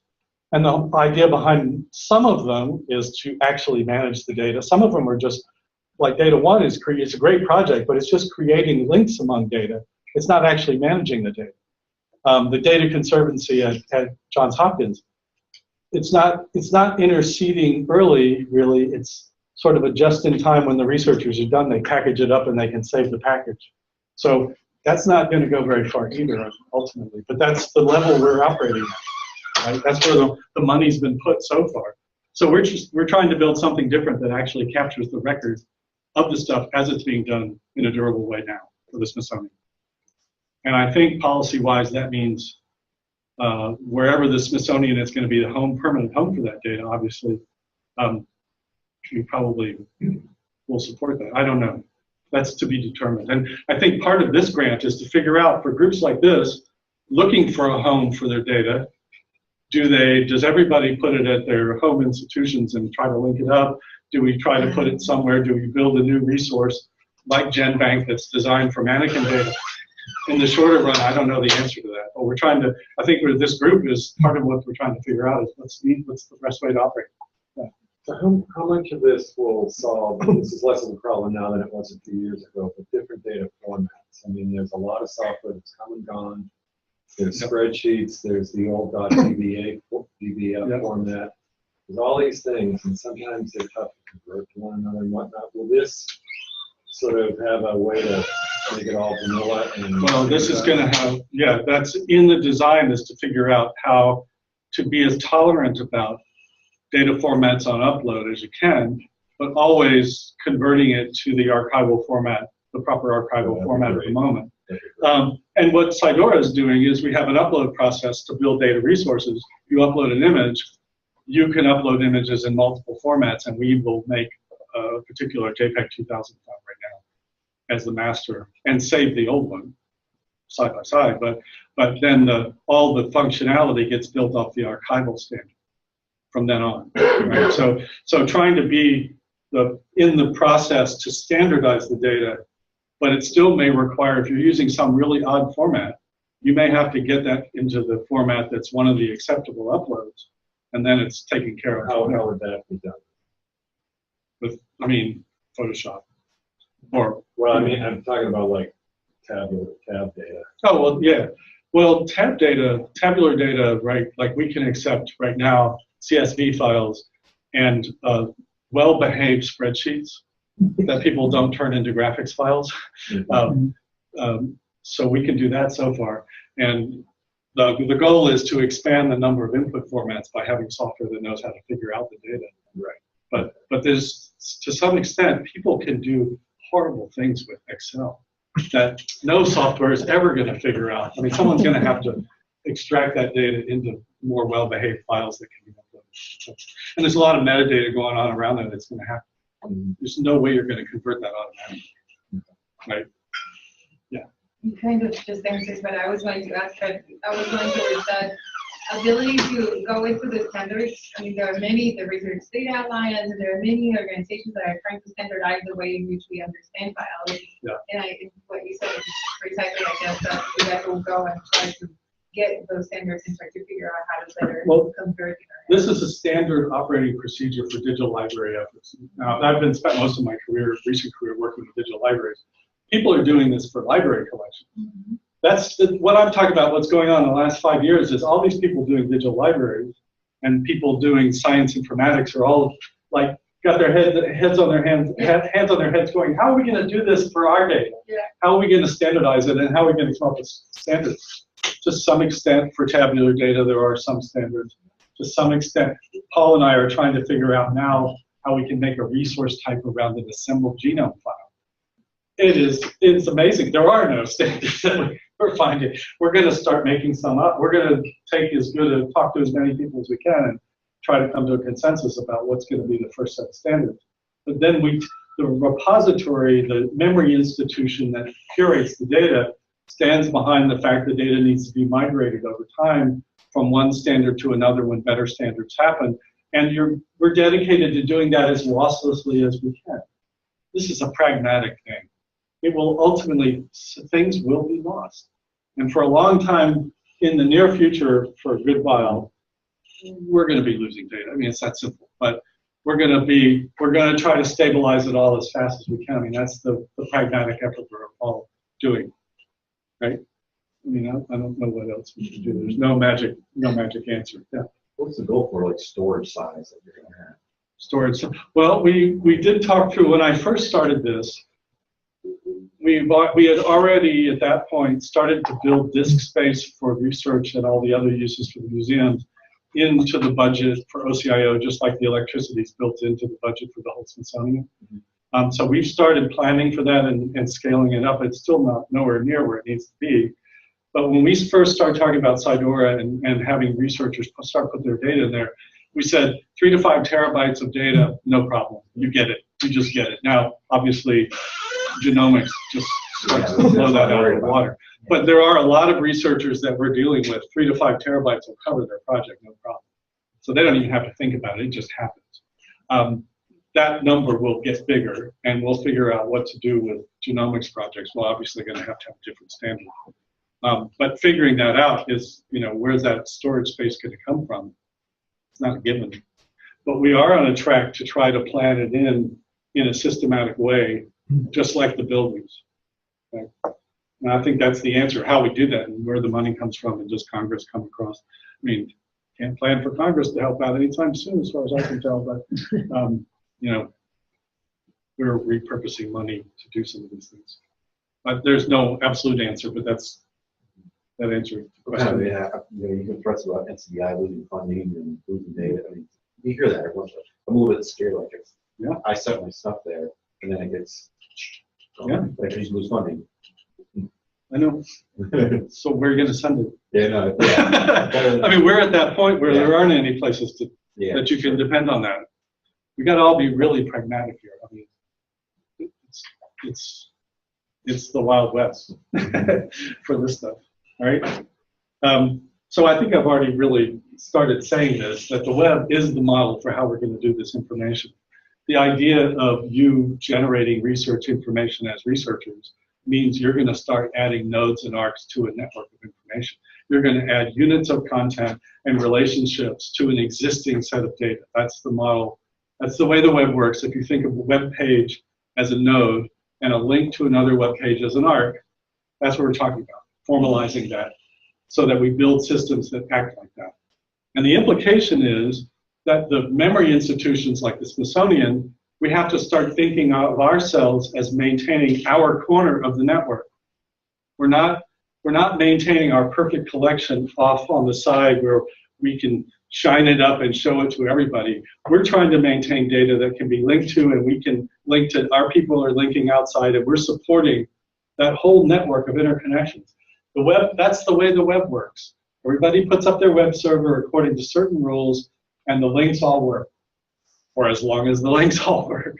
And the idea behind some of them is to actually manage the data. Some of them are just, like Data One it's a great project, but it's just creating links among data. It's not actually managing the data. The Data Conservancy at Johns Hopkins, it's not interceding early, really. It's sort of a just-in-time when the researchers are done, they package it up and they can save the package. So that's not going to go very far either, ultimately. But that's the level we're operating at. Right? That's where the money's been put so far. So we're trying to build something different that actually captures the record of the stuff as it's being done in a durable way now for the Smithsonian. And I think policy-wise that means wherever the Smithsonian is going to be the permanent home for that data, obviously, we probably will support that. I don't know. That's to be determined. And I think part of this grant is to figure out for groups like this looking for a home for their data. Does everybody put it at their home institutions and try to link it up? Do we try to put it somewhere? Do we build a new resource like GenBank that's designed for Manakin data? In the shorter run, I don't know the answer to that. But we're trying to, I think this group is part of what we're trying to figure out is what's the best way to operate. Yeah. So how much of this will solve, this is less of a problem now than it was a few years ago, but different data formats. I mean, there's a lot of software that's come and gone. There's spreadsheets, there's the old .dba format. There's all these things, and sometimes they're tough to convert to one another and whatnot. Will this sort of have a way to make it all vanilla? Well, this is going to have, that's in the design, is to figure out how to be as tolerant about data formats on upload as you can, but always converting it to the archival format, the proper archival format at the moment. And what Fedora is doing is we have an upload process to build data resources. You upload an image, you can upload images in multiple formats, and we will make a particular JPEG 2000 file right now as the master and save the old one side by side. But then all the functionality gets built off the archival standard from then on. Right? So trying to be in the process to standardize the data, but it still may require, if you're using some really odd format, you may have to get that into the format that's one of the acceptable uploads, and then it's taken care of. How would that be done? With, Photoshop. Or, well, I'm talking about like tab data. Oh, well, yeah. Well, tabular data, right, like we can accept right now CSV files and well-behaved spreadsheets that people don't turn into graphics files. So we can do that so far. And the goal is to expand the number of input formats by having software that knows how to figure out the data. Right. But there's, to some extent, people can do horrible things with Excel that no software is ever going to figure out. I mean, someone's going to have to extract that data into more well-behaved files that can be uploaded. And there's a lot of metadata going on around that that's going to happen. There's no way you're going to convert that automatically, right? Yeah. You kind of just answered what I was going to ask. I was going to is that ability to go into the standards. I mean, there are many, the Research Data Alliance, and there are many organizations that are trying to standardize the way in which we understand biology. Yeah. And what you said is precisely, I guess, that you guys will go and try to get those standards and try to figure out how to better convert. This is a standard operating procedure for digital library efforts. Now, I've spent most of my recent career working with digital libraries. People are doing this for library collection. Mm-hmm. That's what I'm talking about. What's going on in the last 5 years is all these people doing digital libraries and people doing science informatics are all like got their hands on their heads going, how are we going to do this for our data? Yeah. How are we going to standardize it, and how are we going to come up with standards? To some extent, for tabular data, there are some standards. To some extent, Paul and I are trying to figure out now how we can make a resource type around an assembled genome file. It's amazing. There are no standards that we're finding. We're going to start making some up. We're going to talk to as many people as we can and try to come to a consensus about what's going to be the first set of standards. But then the repository, the memory institution that curates the data, stands behind the fact that data needs to be migrated over time from one standard to another when better standards happen. And we're dedicated to doing that as losslessly as we can. This is a pragmatic thing. It will ultimately, things will be lost. And for a long time, in the near future, for a good while, we're going to be losing data. I mean, it's that simple. But we're going to try to stabilize it all as fast as we can. I mean, that's the pragmatic effort we're all doing, right? I mean, I don't know what else we should do. There's no magic answer. Yeah. What's the goal for like storage size that you're going to have? Storage. Well, we did talk through when I first started this. We had already at that point started to build disk space for research and all the other uses for the museums into the budget for OCIO, just like the electricity is built into the budget for the whole Smithsonian. Mm-hmm. So we've started planning for that and scaling it up. It's still nowhere near where it needs to be. But when we first started talking about Fedora and having researchers start put their data in there, we said 3 to 5 terabytes of data, no problem. You get it. You just get it. Now, obviously, genomics just starts to blow that out of the water. But there are a lot of researchers that we're dealing with. 3 to 5 terabytes will cover their project, no problem. So they don't even have to think about it, it just happens. That number will get bigger, and we'll figure out what to do with genomics projects. We're obviously going to have a different standard. But figuring that out is, where's that storage space going to come from? It's not a given. But we are on a track to try to plan it in a systematic way, just like the buildings. Okay? And I think that's the answer, how we do that and where the money comes from, and does Congress come across. I mean, can't plan for Congress to help out anytime soon, as far as I can tell, but we're repurposing money to do some of these things. But there's no absolute answer, but that answers the question. You hear threats about NCBI losing funding and losing data. I mean, you hear that every once in a while. I'm a little bit scared, I set my stuff there, and then it gets, like, you lose funding. I know. So where are you going to send it? Yeah. I mean, we're at that point where there aren't any places that you can depend on that. We got to all be really pragmatic here. I mean, it's the Wild West for this stuff, right? So I think I've already really started saying this, that the web is the model for how we're going to do this information. The idea of you generating research information as researchers means you're going to start adding nodes and arcs to a network of information. You're going to add units of content and relationships to an existing set of data. That's the model. That's the way the web works. If you think of a web page as a node and a link to another web page as an arc, that's what we're talking about, formalizing that so that we build systems that act like that. And the implication is that the memory institutions like the Smithsonian, we have to start thinking of ourselves as maintaining our corner of the network. We're not maintaining our perfect collection off on the side where we can shine it up and show it to everybody. We're trying to maintain data that can be linked to, and we can link to, our people are linking outside, and we're supporting that whole network of interconnections. The web, that's the way the web works. Everybody puts up their web server according to certain rules, and the links all work, or as long as the links all work.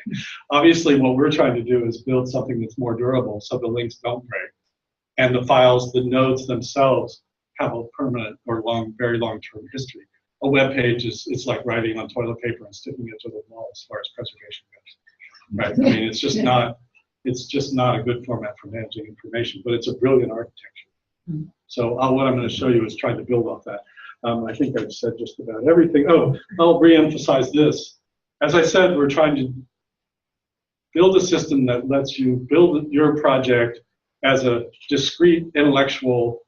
Obviously, what we're trying to do is build something that's more durable so the links don't break. And the files, the nodes themselves, have a permanent or very long-term history. A web page is like writing on toilet paper and sticking it to the wall as far as preservation goes. Right? I mean, it's just not a good format for managing information, but it's a brilliant architecture. So what I'm going to show you is trying to build off that. I think I've said just about everything. Oh, I'll re-emphasize this. As I said, we're trying to build a system that lets you build your project as a discrete intellectual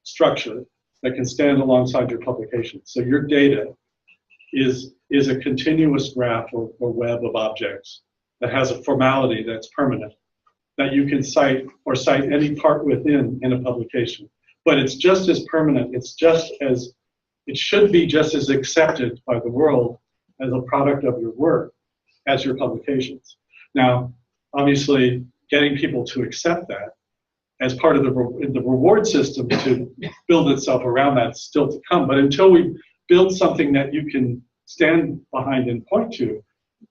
structure that can stand alongside your publication. So your data is a continuous graph or web of objects that has a formality that's permanent, that you can cite or cite any part within in a publication. But it's just as permanent, it should be just as accepted by the world as a product of your work as your publications. Now, obviously, getting people to accept that as part of the reward system to build itself around that is still to come. But until we build something that you can stand behind and point to,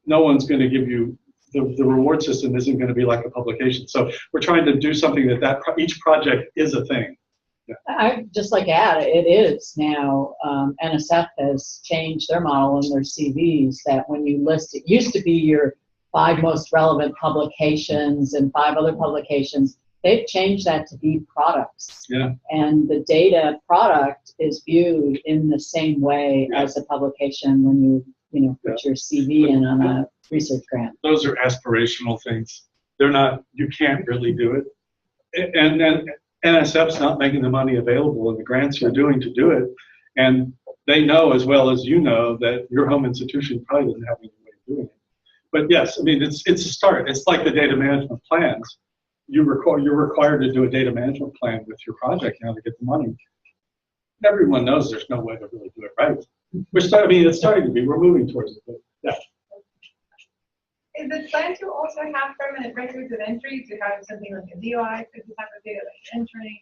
no one's going to give you, the reward system isn't going to be like a publication. So we're trying to do something that each project is a thing. Yeah. I just like to add, it is now, NSF has changed their model in their CVs that when you list, it used to be your 5 most relevant publications and 5 other publications. They've changed that to be products. Yeah. And the data product is viewed in the same way as a publication when you put your CV in on a research grant. Those are aspirational things. They're not, you can't really do it. And then NSF's not making the money available in the grants you're doing to do it. And they know as well as you know that your home institution probably doesn't have any way of doing it. But yes, I mean, it's a start. It's like the data management plans. You're required to do a data management plan with your project now to get the money. Everyone knows there's no way to really do it right. It's starting to be. We're moving towards it. But yeah. Is it planned to also have permanent records of entry to have something like a DOI for the type of data like entering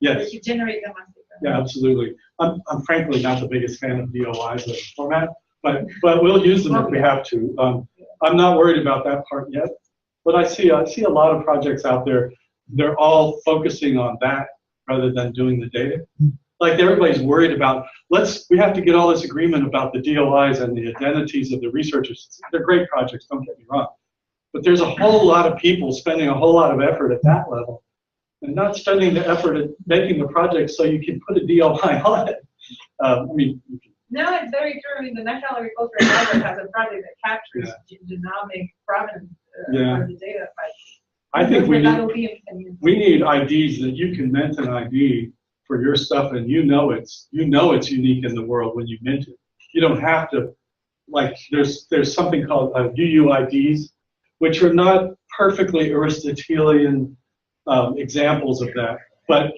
or to generate them as data? Yeah, absolutely. I'm frankly not the biggest fan of DOIs as a format, but we'll use them if we have to. I'm not worried about that part yet. But I see a lot of projects out there. They're all focusing on that rather than doing the data. Like everybody's worried about, we have to get all this agreement about the DOIs and the identities of the researchers. They're great projects, don't get me wrong. But there's a whole lot of people spending a whole lot of effort at that level and not spending the effort at making the project so you can put a DOI on it. No, it's very true. I mean, the National Agricultural Library has a project that captures genomic provenance for the data. But I think we need IDs that you can mint an ID for your stuff, and you know it's unique in the world when you mint it. You don't have to, like, there's something called UUIDs, which are not perfectly Aristotelian examples of that, but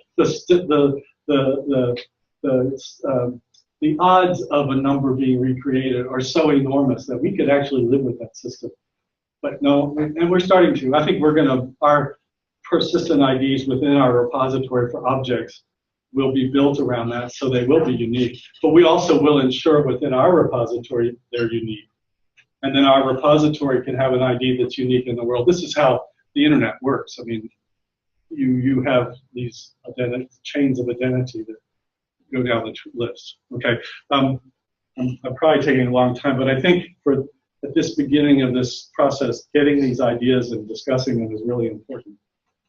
the odds of a number being recreated are so enormous that we could actually live with that system. But no, and we're starting to. I think our persistent IDs within our repository for objects will be built around that, so they will be unique. But we also will ensure within our repository they're unique. And then our repository can have an ID that's unique in the world. This is how the internet works. I mean, you have these chains of identity that go down the list. Okay, I'm probably taking a long time, but I think at this beginning of this process, getting these ideas and discussing them is really important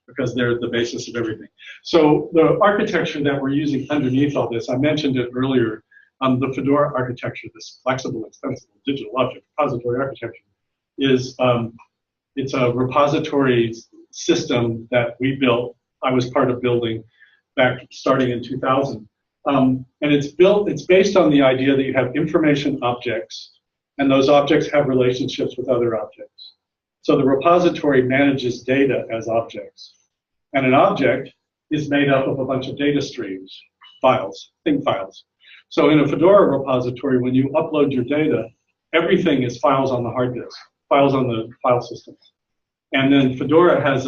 because they're the basis of everything. So the architecture that we're using underneath all this, I mentioned it earlier, the Fedora architecture, this flexible, extensible digital object repository architecture, is it's a repository system that we built. I was part of building back starting in 2000. And it's based on the idea that you have information objects, and those objects have relationships with other objects. So the repository manages data as objects. And an object is made up of a bunch of data streams, files, thing files. So in a Fedora repository, when you upload your data, everything is files on the hard disk, files on the file systems. And then Fedora has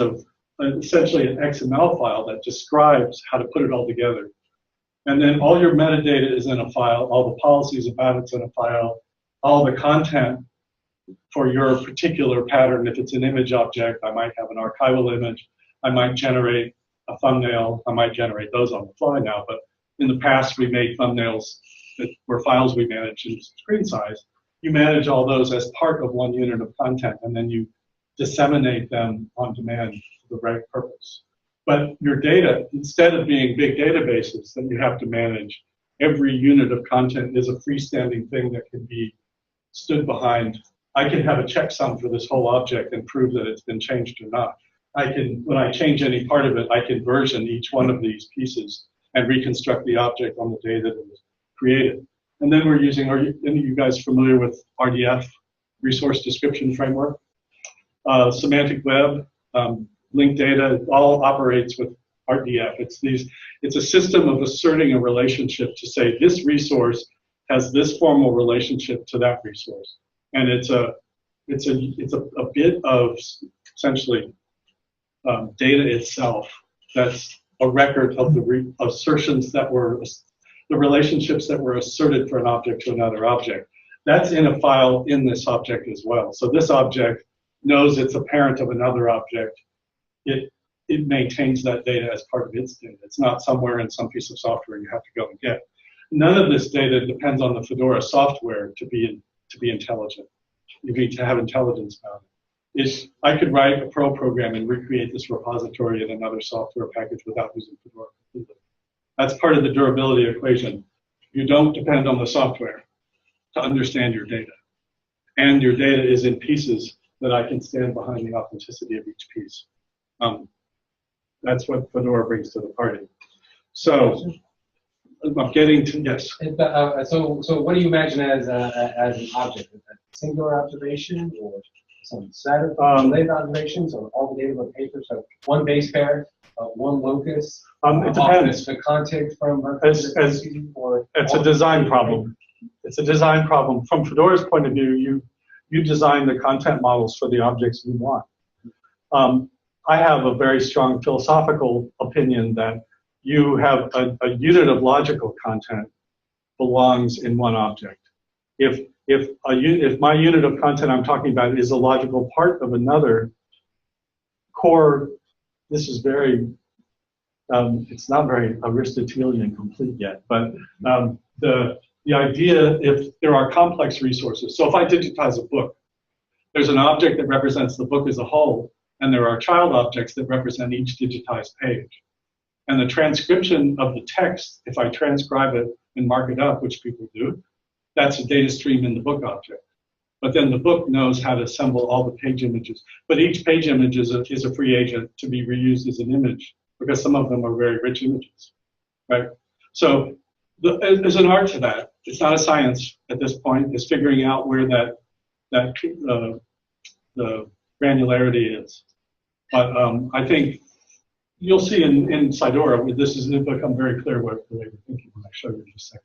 essentially an XML file that describes how to put it all together. And then all your metadata is in a file, all the policies about it's in a file, all the content for your particular pattern. If it's an image object, I might have an archival image, I might generate a thumbnail, I might generate those on the fly now, but in the past we made thumbnails that were files we managed in screen size. You manage all those as part of one unit of content, and then you disseminate them on demand for the right purpose. But your data, instead of being big databases that you have to manage, every unit of content is a freestanding thing that can be stood behind. I can have a checksum for this whole object and prove that it's been changed or not. When I change any part of it, I can version each one of these pieces and reconstruct the object on the day that it was created. And then we're using, are any of you guys familiar with RDF, Resource Description Framework? Semantic Web, linked data, it all operates with RDF. It's a system of asserting a relationship to say this resource has this formal relationship to that resource. And it's a bit of essentially data itself that's a record of the assertions that were, the relationships that were asserted for an object to another object. That's in a file in this object as well. So this object knows it's a parent of another object. It maintains that data as part of its data. It's not somewhere in some piece of software you have to go and get. None of this data depends on the Fedora software to be intelligent. You need to have intelligence about it. I could write a Perl program and recreate this repository in another software package without using Fedora completely. That's part of the durability equation. You don't depend on the software to understand your data. And your data is in pieces that I can stand behind the authenticity of each piece. That's what Fedora brings to the party. So I'm getting to, yes. So what do you imagine as an object? A singular observation or some set of related observations or all the data on paper? So one base pair, one locus. It depends. The context from it's a design problem. It's a design problem. From Fedora's point of view, you design the content models for the objects you want. I have a very strong philosophical opinion that you have a unit of logical content belongs in one object. If my unit of content I'm talking about is a logical part of another, core, this is very, it's not very Aristotelian complete yet, but the idea, if there are complex resources, so if I digitize a book, there's an object that represents the book as a whole, and there are child objects that represent each digitized page. And the transcription of the text, if I transcribe it and mark it up, which people do, that's a data stream in the book object. But then the book knows how to assemble all the page images. But each page image is a free agent to be reused as an image, because some of them are very rich images, right? So there's an art to that. It's not a science at this point. It's figuring out where the granularity is. But I think you'll see in Fedora, this is become very clear what the way we're thinking when I show you in just a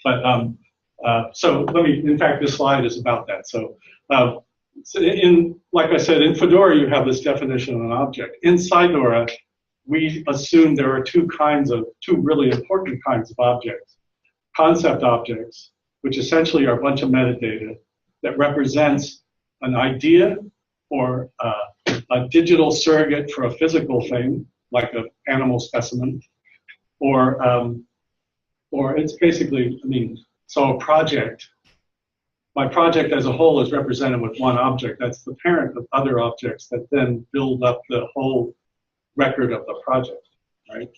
second. But so let me, in fact, this slide is about that. So, like I said, in Fedora, you have this definition of an object. In Fedora, we assume there are two really important kinds of objects. Concept objects, which essentially are a bunch of metadata that represents an idea or a digital surrogate for a physical thing, like an animal specimen, or it's basically, so a project. My project as a whole is represented with one object. That's the parent of other objects that then build up the whole record of the project, right?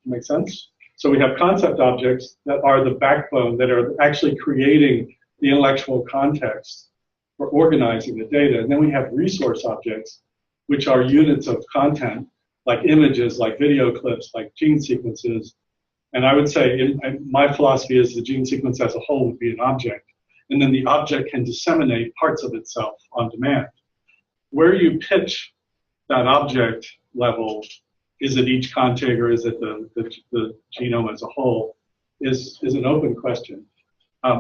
Make sense? So we have concept objects that are the backbone, that are actually creating the intellectual context for organizing the data. And then we have resource objects, which are units of content, like images, like video clips, like gene sequences. And I would say, my philosophy is the gene sequence as a whole would be an object. And then the object can disseminate parts of itself on demand. Where you pitch that object level, is it each contig or is it the genome as a whole, is an open question.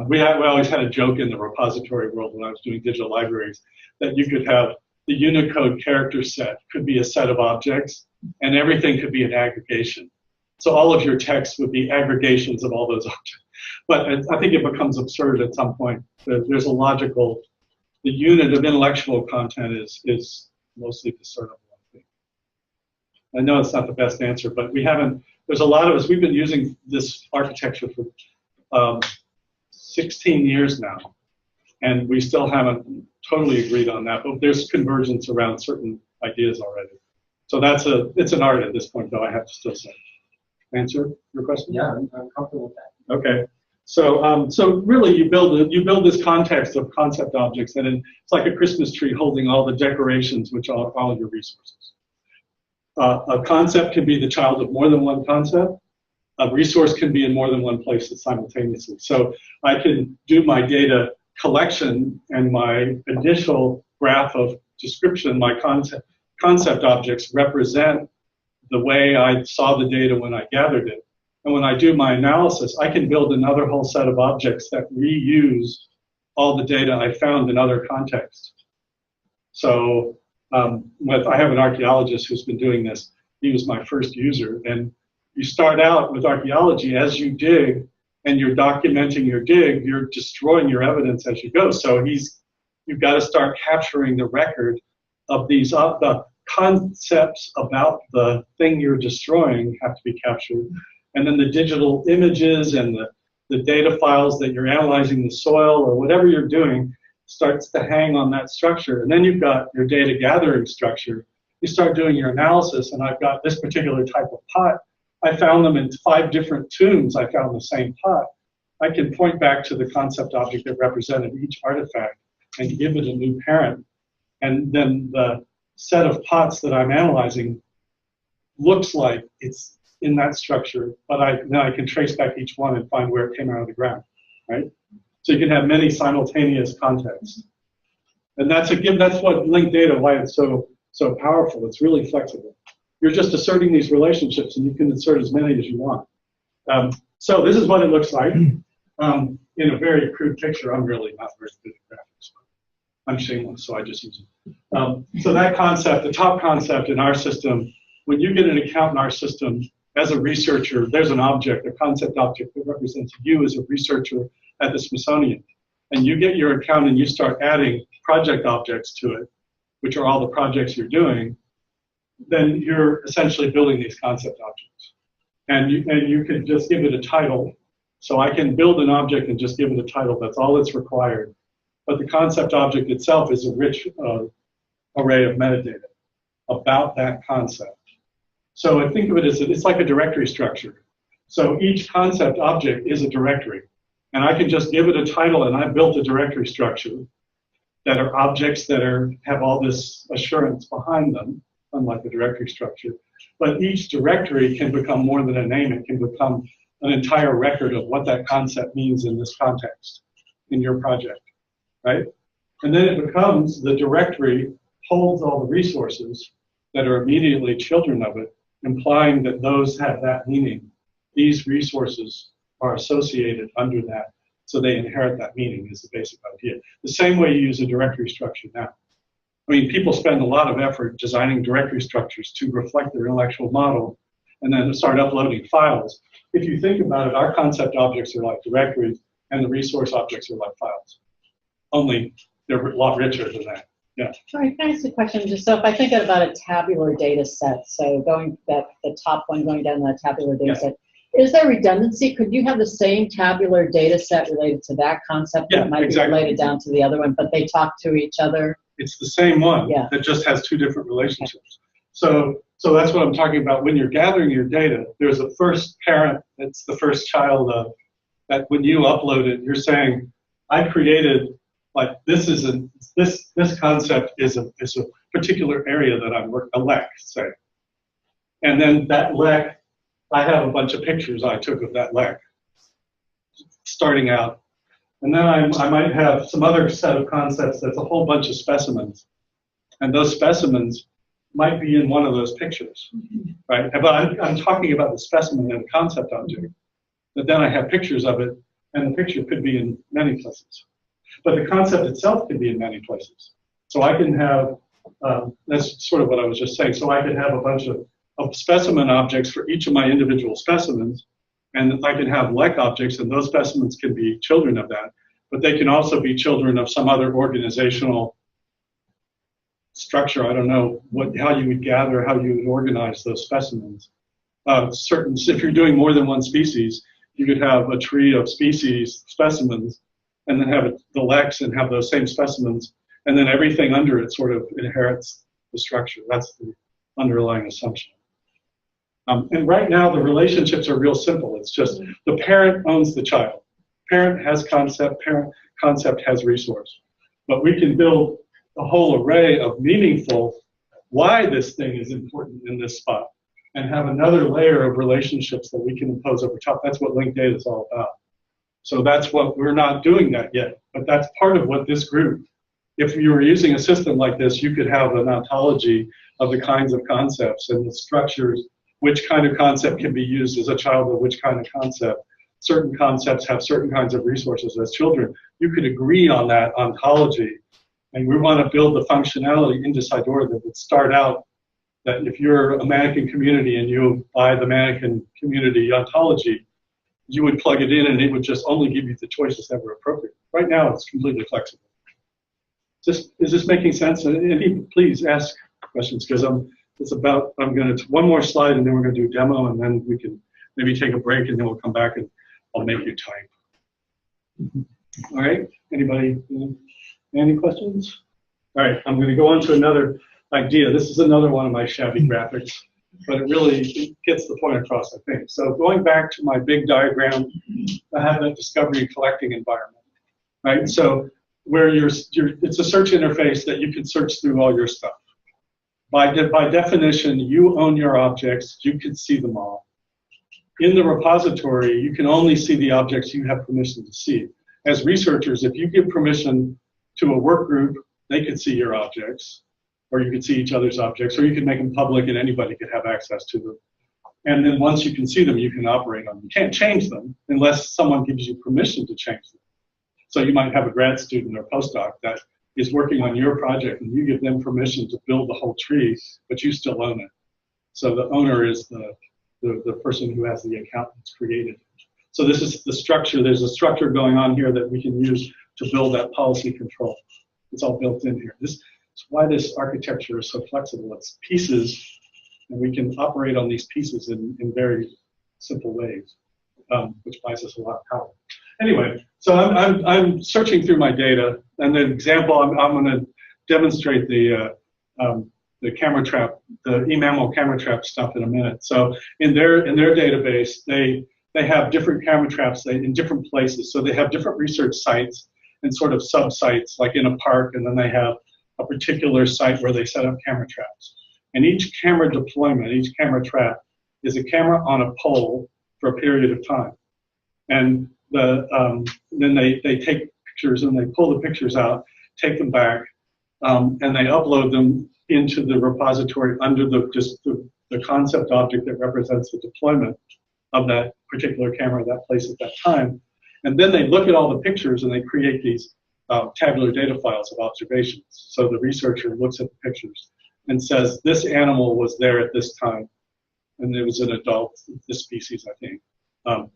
We always had a joke in the repository world when I was doing digital libraries that you could have the Unicode character set could be a set of objects, and everything could be an aggregation. So all of your text would be aggregations of all those objects. But I think it becomes absurd at some point. There's a logical, the unit of intellectual content is mostly discernible, I think. I know it's not the best answer, but we haven't, there's a lot of us, we've been using this architecture for 16 years now, and we still haven't totally agreed on that, but there's convergence around certain ideas already. So it's an art at this point, though, I have to still say. Answer your question? Yeah, I'm comfortable with that. Okay. So, so really, you build this context of concept objects, and it's like a Christmas tree holding all the decorations, which are all of your resources. A concept can be the child of more than one concept. A resource can be in more than one place simultaneously. So I can do my data collection and my initial graph of description, my concept objects represent the way I saw the data when I gathered it. And when I do my analysis, I can build another whole set of objects that reuse all the data I found in other contexts. So I have an archaeologist who's been doing this. He was my first user. And you start out with archaeology as you dig, and you're documenting your dig, you're destroying your evidence as you go. So you've got to start capturing the record of these, the concepts about the thing you're destroying have to be captured. And then the digital images and the data files that you're analyzing, the soil or whatever you're doing, starts to hang on that structure. And then you've got your data gathering structure. You start doing your analysis, and I've got this particular type of pot. I found them in 5 different tombs. I found the same pot. I can point back to the concept object that represented each artifact and give it a new parent. And then the set of pots that I'm analyzing looks like it's in that structure, but then I can trace back each one and find where it came out of the ground, right? So you can have many simultaneous contexts. And that's what linked data, why it's so powerful. It's really flexible. You're just asserting these relationships, and you can insert as many as you want. So this is what it looks like. In a very crude picture, I'm really not very good at graphics. I'm shameless, so I just use it. So that concept, the top concept in our system, when you get an account in our system, as a researcher, there's an object, a concept object that represents you as a researcher at the Smithsonian. And you get your account and you start adding project objects to it, which are all the projects you're doing, then you're essentially building these concept objects. And you can just give it a title. So I can build an object and just give it a title. That's all that's required. But the concept object itself is a rich array of metadata about that concept. So I think of it as, it's like a directory structure. So each concept object is a directory. And I can just give it a title, and I've built a directory structure that are objects that have all this assurance behind them, unlike a directory structure. But each directory can become more than a name. It can become an entire record of what that concept means in this context, in your project, right? And then it becomes, the directory holds all the resources that are immediately children of it, implying that those have that meaning. These resources are associated under that, so they inherit that meaning is the basic idea. The same way you use a directory structure now. I mean, people spend a lot of effort designing directory structures to reflect their intellectual model and then start uploading files. If you think about it, our concept objects are like directories and the resource objects are like files. Only they're a lot richer than that. Yeah. Sorry, can I ask a question? Just so if I think about a tabular data set, so going that the top one going down the tabular data set, is there redundancy? Could you have the same tabular data set related to that concept that might be related down to the other one, but they talk to each other? It's the same one that just has two different relationships. So that's what I'm talking about. When you're gathering your data, there's a first parent, that's the first child of that. When you upload it, you're saying, I created, like, this concept is a particular area that I'm working, a LEC, say. And then that LEC, I have a bunch of pictures I took of that LEC starting out. And then I might have some other set of concepts that's a whole bunch of specimens. And those specimens might be in one of those pictures, right? But I'm talking about the specimen and the concept object. But then I have pictures of it, and the picture could be in many places. But the concept itself can be in many places. So I can have, that's sort of what I was just saying. So I could have a bunch of specimen objects for each of my individual specimens. And I can have LEC objects, and those specimens can be children of that. But they can also be children of some other organizational structure. I don't know how you would gather, how you would organize those specimens. If you're doing more than one species, you could have a tree of species specimens, and then have the LECs and have those same specimens, and then everything under it sort of inherits the structure. That's the underlying assumption. And right now, the relationships are real simple. It's just the parent owns the child. Parent has concept, parent concept has resource. But we can build a whole array of meaningful why this thing is important in this spot, and have another layer of relationships that we can impose over top. That's what linked data is all about. So that's what we're not doing that yet, but that's part of what this group, if you were using a system like this, you could have an ontology of the kinds of concepts and the structures, which kind of concept can be used as a child of which kind of concept. Certain concepts have certain kinds of resources as children. You could agree on that ontology, and we want to build the functionality into Fedora that would start out that if you're a Manakin community and you buy the Manakin community ontology, you would plug it in and it would just only give you the choices that were appropriate. Right now, it's completely flexible. Is this making sense? And please ask questions, because I'm going to one more slide, and then we're going to do a demo, and then we can maybe take a break, and then we'll come back and I'll make you type. All right, anybody, any questions? All right, I'm going to go on to another idea. This is another one of my shabby graphics, but it really gets the point across, I think. So going back to my big diagram, I have that discovery and collecting environment, right? So where it's a search interface that you can search through all your stuff. By definition, you own your objects, you can see them all. In the repository, you can only see the objects you have permission to see. As researchers, if you give permission to a work group, they could see your objects, or you could see each other's objects, or you could make them public and anybody could have access to them. And then once you can see them, you can operate on them. You can't change them unless someone gives you permission to change them. So you might have a grad student or postdoc that is working on your project, and you give them permission to build the whole tree, but you still own it. So the owner is the person who has the account that's created. So this is the structure. There's a structure going on here that we can use to build that policy control. It's all built in here. It's why this architecture is so flexible. It's pieces, and we can operate on these pieces in very simple ways, which buys us a lot of power. Anyway, so I'm searching through my data, and the example I'm going to demonstrate the camera trap, the eMammal camera trap stuff in a minute. So in their database, they have different camera traps in different places. So they have different research sites and sort of sub-sites, like in a park, and then they have a particular site where they set up camera traps. And each camera deployment, each camera trap, is a camera on a pole for a period of time. And then they take pictures and they pull the pictures out, take them back, and they upload them into the repository under the concept object that represents the deployment of that particular camera, that place at that time. And then they look at all the pictures and they create these tabular data files of observations. So the researcher looks at the pictures and says, this animal was there at this time, and it was an adult, this species, I think.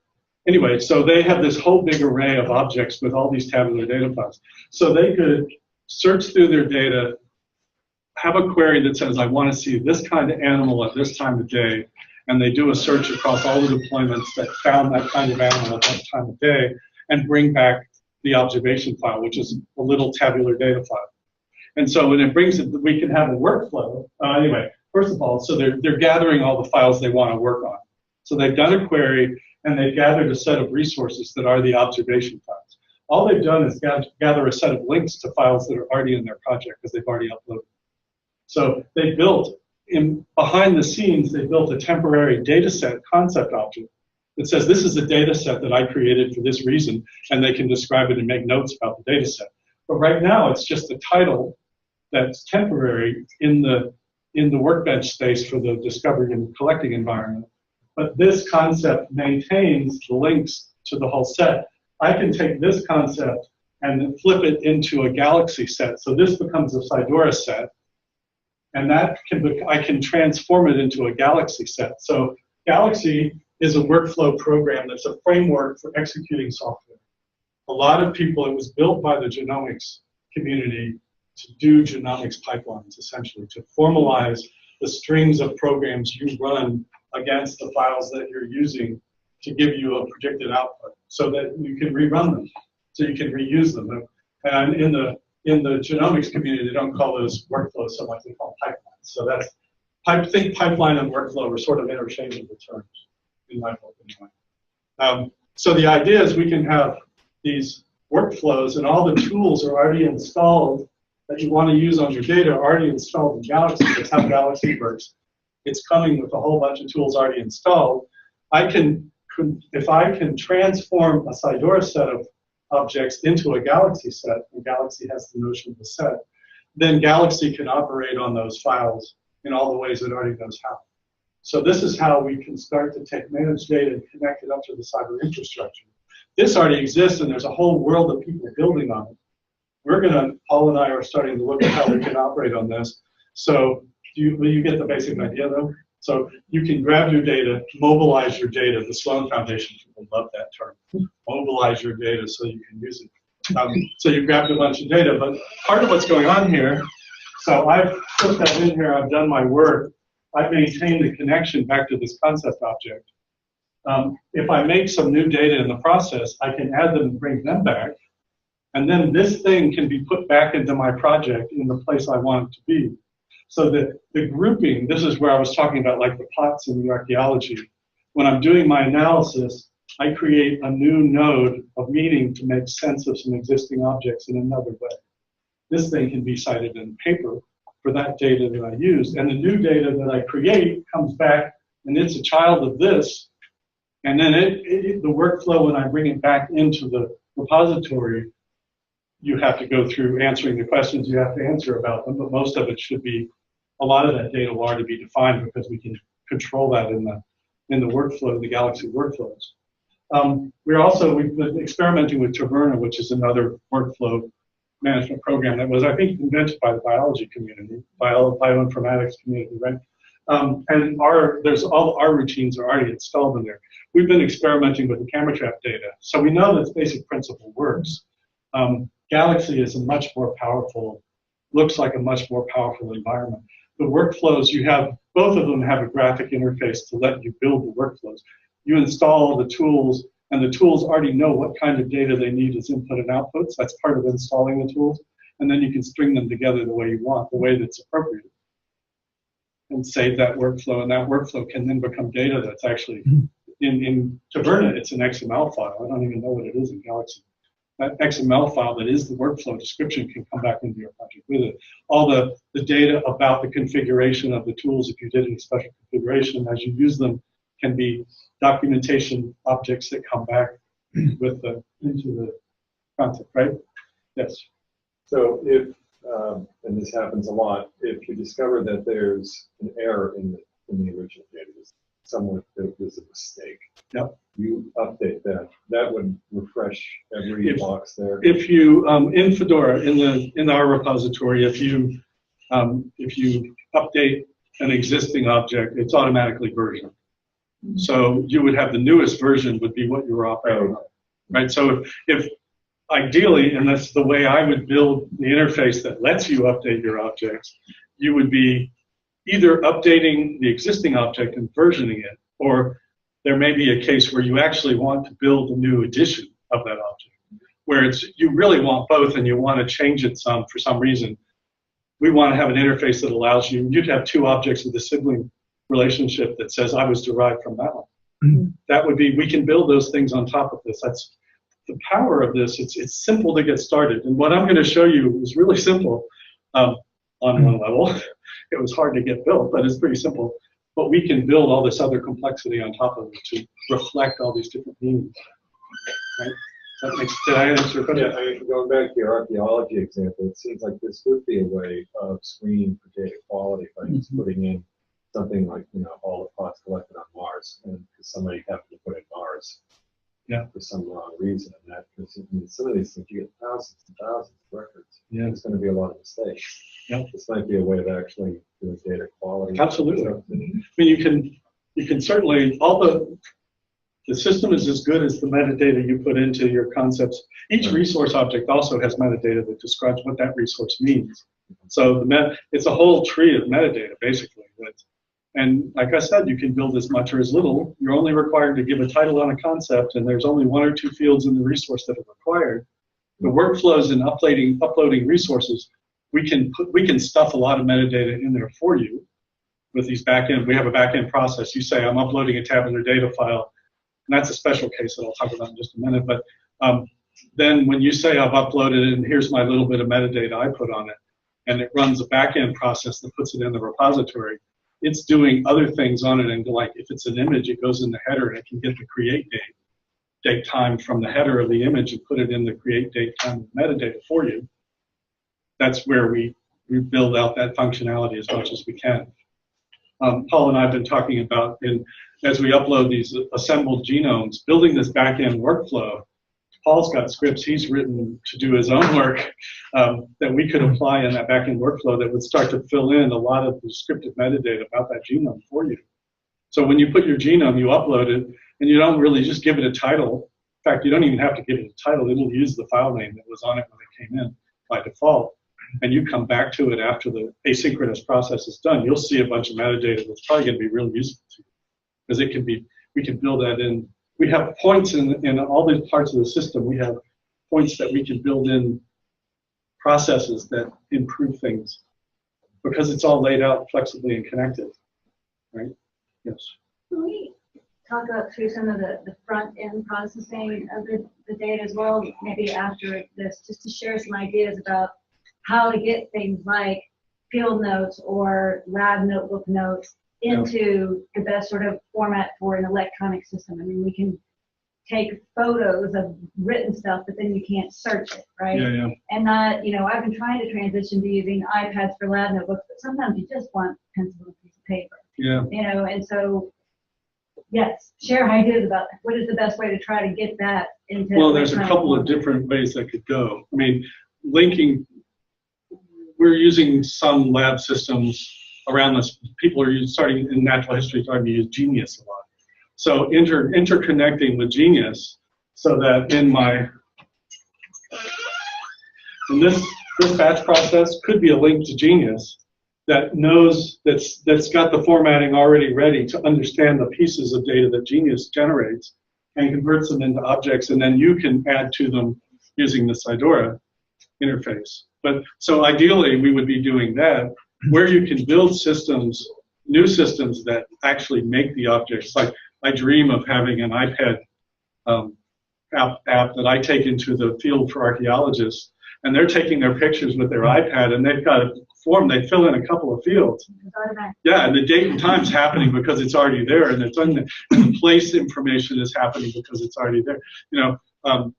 Anyway, so they have this whole big array of objects with all these tabular data files. So they could search through their data, have a query that says, I want to see this kind of animal at this time of day, and they do a search across all the deployments that found that kind of animal at that time of day, and bring back the observation file, which is a little tabular data file. And so when it brings it, we can have a workflow. Anyway, first of all, so they're gathering all the files they want to work on. So they've done a query, and they've gathered a set of resources that are the observation files. All they've done is gather a set of links to files that are already in their project because they've already uploaded. So they built, behind the scenes, they built a temporary data set concept object that says this is a data set that I created for this reason, and they can describe it and make notes about the data set. But right now, it's just a title that's temporary in the workbench space for the discovery and collecting environment. But this concept maintains the links to the whole set. I can take this concept and then flip it into a galaxy set. So this becomes a Fedora set, and I can transform it into a galaxy set. So Galaxy is a workflow program that's a framework for executing software. A lot of people, it was built by the genomics community to do genomics pipelines, essentially, to formalize the strings of programs you run against the files that you're using to give you a predicted output so that you can rerun them, so you can reuse them. And in the genomics community, they don't call those workflows so much, they call them pipelines. So that's, think pipeline and workflow are sort of interchangeable terms, in my book anyway. So the idea is we can have these workflows and all the tools are already installed that you want to use on your data are already installed in Galaxy. That's how Galaxy works. It's coming with a whole bunch of tools already installed. If I can transform a Fedora set of objects into a Galaxy set, and Galaxy has the notion of a set, then Galaxy can operate on those files in all the ways it already knows how. So this is how we can start to take managed data and connect it up to the cyber infrastructure. This already exists, and there's a whole world of people building on it. Paul and I are starting to look at how we can operate on this. So will you get the basic idea, though? So you can grab your data, mobilize your data. The Sloan Foundation people love that term. Mobilize your data so you can use it. So you grabbed a bunch of data, but part of what's going on here, so I've put that in here, I've done my work, I've maintained the connection back to this concept object. If I make some new data in the process, I can add them and bring them back, and then this thing can be put back into my project in the place I want it to be. So the grouping, this is where I was talking about like the pots in the archaeology. When I'm doing my analysis, I create a new node of meaning to make sense of some existing objects in another way. This thing can be cited in paper for that data that I use. And the new data that I create comes back, and it's a child of this. And then the workflow, when I bring it back into the repository, you have to go through answering the questions you have to answer about them, but most of it should be, a lot of that data will already be defined because we can control that in the workflow, the Galaxy workflows. We've been experimenting with Taverna, which is another workflow management program that was, I think, invented by the biology community, bioinformatics community, right? And all our routines are already installed in there. We've been experimenting with the camera trap data, so we know that basic principle works. Galaxy is a much more powerful looks like a much more powerful environment. The workflows, you have, both of them have a graphic interface to let you build the workflows. You install the tools, and the tools already know what kind of data they need as input and outputs. That's part of installing the tools. And then you can string them together the way you want, the way that's appropriate. And save that workflow, and that workflow can then become data that's actually in Taverna, it's an XML file. I don't even know what it is in Galaxy. That XML file that is the workflow description can come back into your project with it. All the data about the configuration of the tools, if you did any special configuration, as you use them, can be documentation objects that come back with into the content, right? Yes. So if, and this happens a lot, if you discover that there's an error in the original data, somewhere there's a mistake. Yep. You update that. That would refresh every box there. If you in Fedora, in our repository, if you update an existing object, it's automatically versioned. So you would have the newest version would be what you were operating on, right? So if ideally, and that's the way I would build the interface that lets you update your objects, you would be either updating the existing object and versioning it, or there may be a case where you actually want to build a new edition of that object, where you really want both and you want to change it some for some reason. We want to have an interface that allows you'd have two objects with a sibling relationship that says, I was derived from that one. That would be, we can build those things on top of this. That's the power of this. It's simple to get started. And what I'm going to show you is really simple on one level. It was hard to get built, but it's pretty simple. But we can build all this other complexity on top of it to reflect all these different meanings. Right? Did I answer your question? Yeah, I mean, going back to your archaeology example, it seems like this would be a way of screening for data quality by just putting in something like, all the plots collected on Mars, and somebody happened to put in Mars. Yeah. For some wrong reason, and that because some of these things you get thousands and thousands of records. Yeah. There's going to be a lot of mistakes. Yeah. This might be a way of actually doing data quality. Absolutely. I mean, you can certainly the system is as good as the metadata you put into your concepts. Each resource object also has metadata that describes what that resource means. So it's a whole tree of metadata basically. And like I said, you can build as much or as little. You're only required to give a title on a concept, and there's only one or two fields in the resource that are required. The workflows in uploading resources, we can stuff a lot of metadata in there for you with these backend. We have a backend process. You say, I'm uploading a tabular data file, and that's a special case that I'll talk about in just a minute. But then when you say I've uploaded it, and here's my little bit of metadata I put on it, and it runs a backend process that puts it in the repository, it's doing other things on it, and like if it's an image, it goes in the header and it can get the create date time from the header of the image and put it in the create date time metadata for you. That's where we build out that functionality as much as we can. Paul and I have been talking about, as we upload these assembled genomes, building this back-end workflow. Paul's got scripts he's written to do his own work that we could apply in that back-end workflow that would start to fill in a lot of descriptive metadata about that genome for you. So when you put your genome, you upload it, and you don't really just give it a title. In fact, you don't even have to give it a title. It'll use the file name that was on it when it came in by default. And you come back to it after the asynchronous process is done. You'll see a bunch of metadata that's probably going to be really useful to you. Because we can build that in. We have points in all these parts of the system. We have points that we can build in processes that improve things because it's all laid out flexibly and connected, right? Yes. Can we talk about through some of the front end processing of the data as well, maybe after this, just to share some ideas about how to get things like field notes or lab notebook notes into the best sort of format for an electronic system. I mean, we can take photos of written stuff, but then you can't search it, right? Yeah. And not, I've been trying to transition to using iPads for lab notebooks, but sometimes you just want pencil and a piece of paper. Yeah. And so, yes, share ideas about what is the best way to try to get that into. Well, there's a couple of different ways that could go. I mean, linking, we're using some lab systems around this. People are starting in natural history, starting to use Genius a lot. So interconnecting with Genius so that in this batch process could be a link to Genius that knows, that's got the formatting already ready to understand the pieces of data that Genius generates and converts them into objects, and then you can add to them using the Fedora interface. But so ideally, we would be doing that, where you can build systems, new systems that actually make the objects. Like I dream of having an iPad app that I take into the field for archaeologists, and they're taking their pictures with their iPad, and they've got a form, they fill in a couple of fields. Yeah, and the date and time's happening because it's already there, and and the place information is happening because it's already there. You know,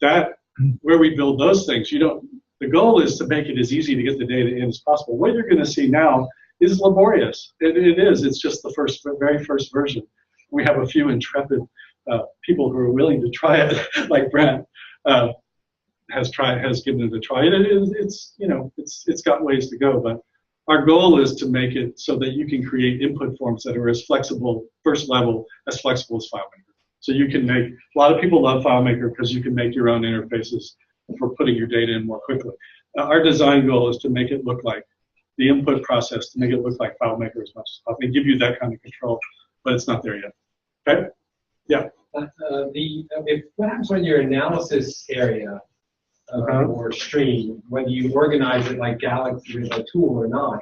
that where we build those things, you don't. The goal is to make it as easy to get the data in as possible. What you're going to see now is laborious. It is. It's just the very first version. We have a few intrepid people who are willing to try it, like Brent has given it a try. It's got ways to go, but our goal is to make it so that you can create input forms that are as flexible, first level, as flexible as FileMaker. So you can make, a lot of people love FileMaker because you can make your own interfaces for putting your data in more quickly. Our design goal is to make it look like the input process, to make it look like FileMaker as much as possible. They give you that kind of control, but it's not there yet. Okay? Yeah. What happens when your analysis area or stream, whether you organize it like Galaxy with a tool or not,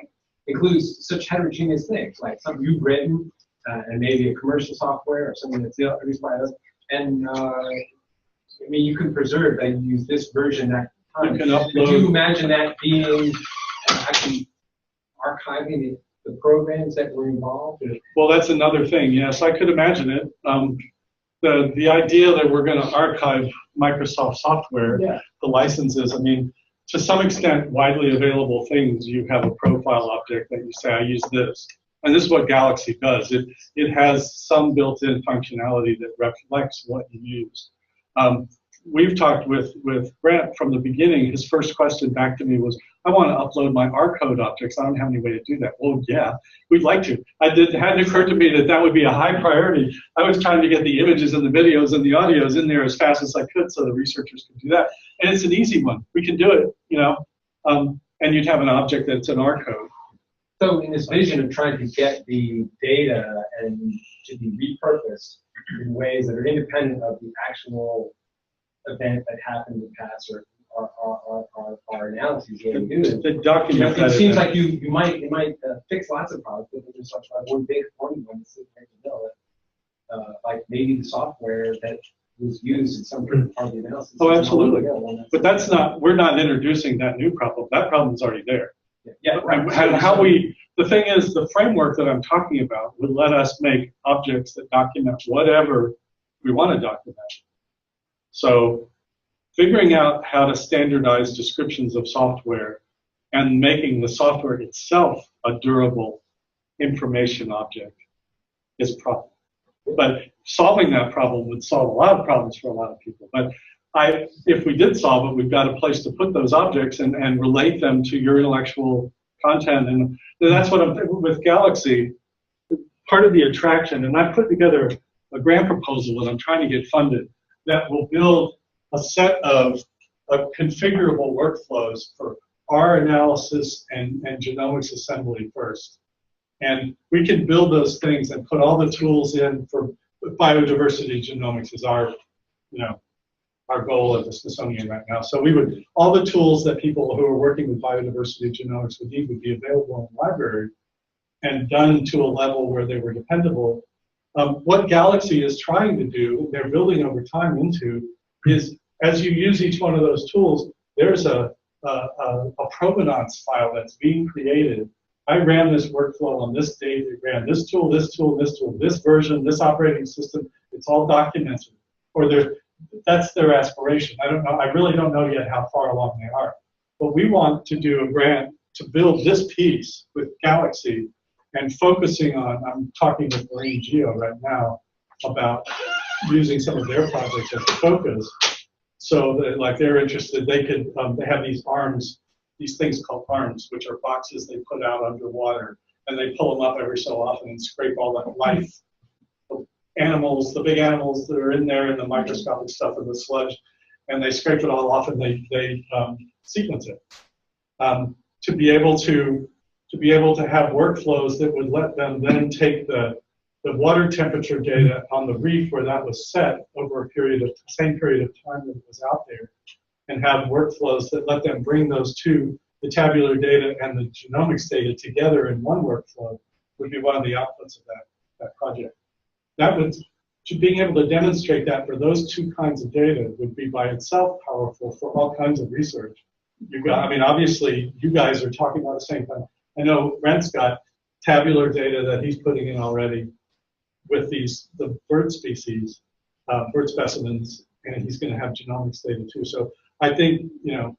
includes such heterogeneous things, like something you've written and maybe a commercial software or something that's used by us. And I mean, you can preserve that you use this version that time. Could you imagine that being actually archiving the programs that were involved? Well, that's another thing. Yes, I could imagine it. The idea that we're going to archive Microsoft software, the licenses, I mean, to some extent, widely available things, you have a profile object that you say, I use this. And this is what Galaxy does. It has some built-in functionality that reflects what you use. We've talked with Brent from the beginning. His first question back to me was, I want to upload my R code objects. I don't have any way to do that. Well, yeah, we'd like to. It hadn't occurred to me that that would be a high priority. I was trying to get the images and the videos and the audios in there as fast as I could so the researchers could do that. And it's an easy one. We can do it, you know. And you'd have an object that's an R code. So in this vision of trying to get the data and to be repurposed in ways that are independent of the actual event that happened in the past or our analyses that we do. The document it seems like you might fix lots of problems, but there's like one big one that's like maybe the software that was used in some part of the analysis. Oh, absolutely. But that's not, we're not introducing that new problem. That problem's already there. Yeah, right. The thing is, the framework that I'm talking about would let us make objects that document whatever we want to document. So figuring out how to standardize descriptions of software and making the software itself a durable information object is a problem. But solving that problem would solve a lot of problems for a lot of people. But if we did solve it, we've got a place to put those objects and relate them to your intellectual content. And that's what I'm thinking with Galaxy. Part of the attraction, and I've put together a grant proposal that I'm trying to get funded that will build a set of configurable workflows for R analysis and genomics assembly first. And we can build those things and put all the tools in for biodiversity genomics is our goal at the Smithsonian right now. So all the tools that people who are working with biodiversity genomics would need would be available in the library and done to a level where they were dependable. What Galaxy is trying to do, they're building over time into, is as you use each one of those tools, there's a provenance file that's being created. I ran this workflow on this date. It ran this tool, this tool, this tool, this version, this operating system. It's all documented. Or that's their aspiration. I don't know. I really don't know yet how far along they are. But we want to do a grant to build this piece with Galaxy and focusing on, I'm talking with Marine Geo right now about using some of their projects as a focus. So that, like, they're interested, they could, they have these arms, these things called arms, which are boxes they put out underwater, and they pull them up every so often and scrape all that life, the animals, the big animals that are in there, and the microscopic stuff in the sludge, and they scrape it all off and they sequence it. to be able to have workflows that would let them then take the water temperature data on the reef where that was set over a same period of time that it was out there, and have workflows that let them bring those two, the tabular data and the genomics data, together in one workflow, would be one of the outputs of that project. That would, being able to demonstrate that for those two kinds of data would be by itself powerful for all kinds of research. I mean, obviously, you guys are talking about the same thing. I know Brent's got tabular data that he's putting in already with the bird species, bird specimens, and he's going to have genomics data too. So I think,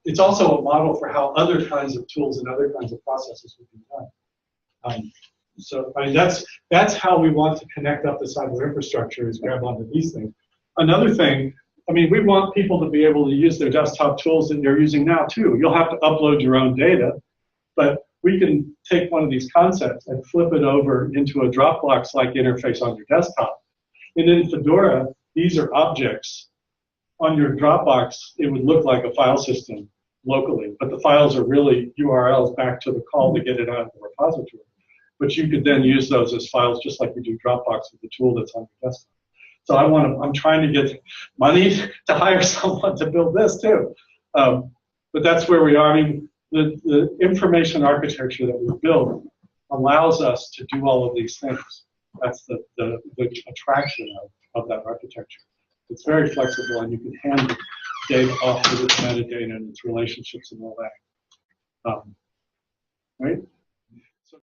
it's also a model for how other kinds of tools and other kinds of processes would be done. So I mean, that's how we want to connect up the cyber infrastructure, is grab onto these things. Another thing, I mean, we want people to be able to use their desktop tools that they're using now too. You'll have to upload your own data, but we can take one of these concepts and flip it over into a Dropbox-like interface on your desktop. And in Fedora, these are objects. On your Dropbox, it would look like a file system locally, but the files are really URLs back to the call to get it out of the repository. But you could then use those as files just like you do Dropbox with the tool that's on your desktop. So I'm trying to get money to hire someone to build this too. But that's where we are. I mean, the information architecture that we built allows us to do all of these things. That's the attraction of that architecture. It's very flexible, and you can hand data off with its metadata and its relationships and all that. Right?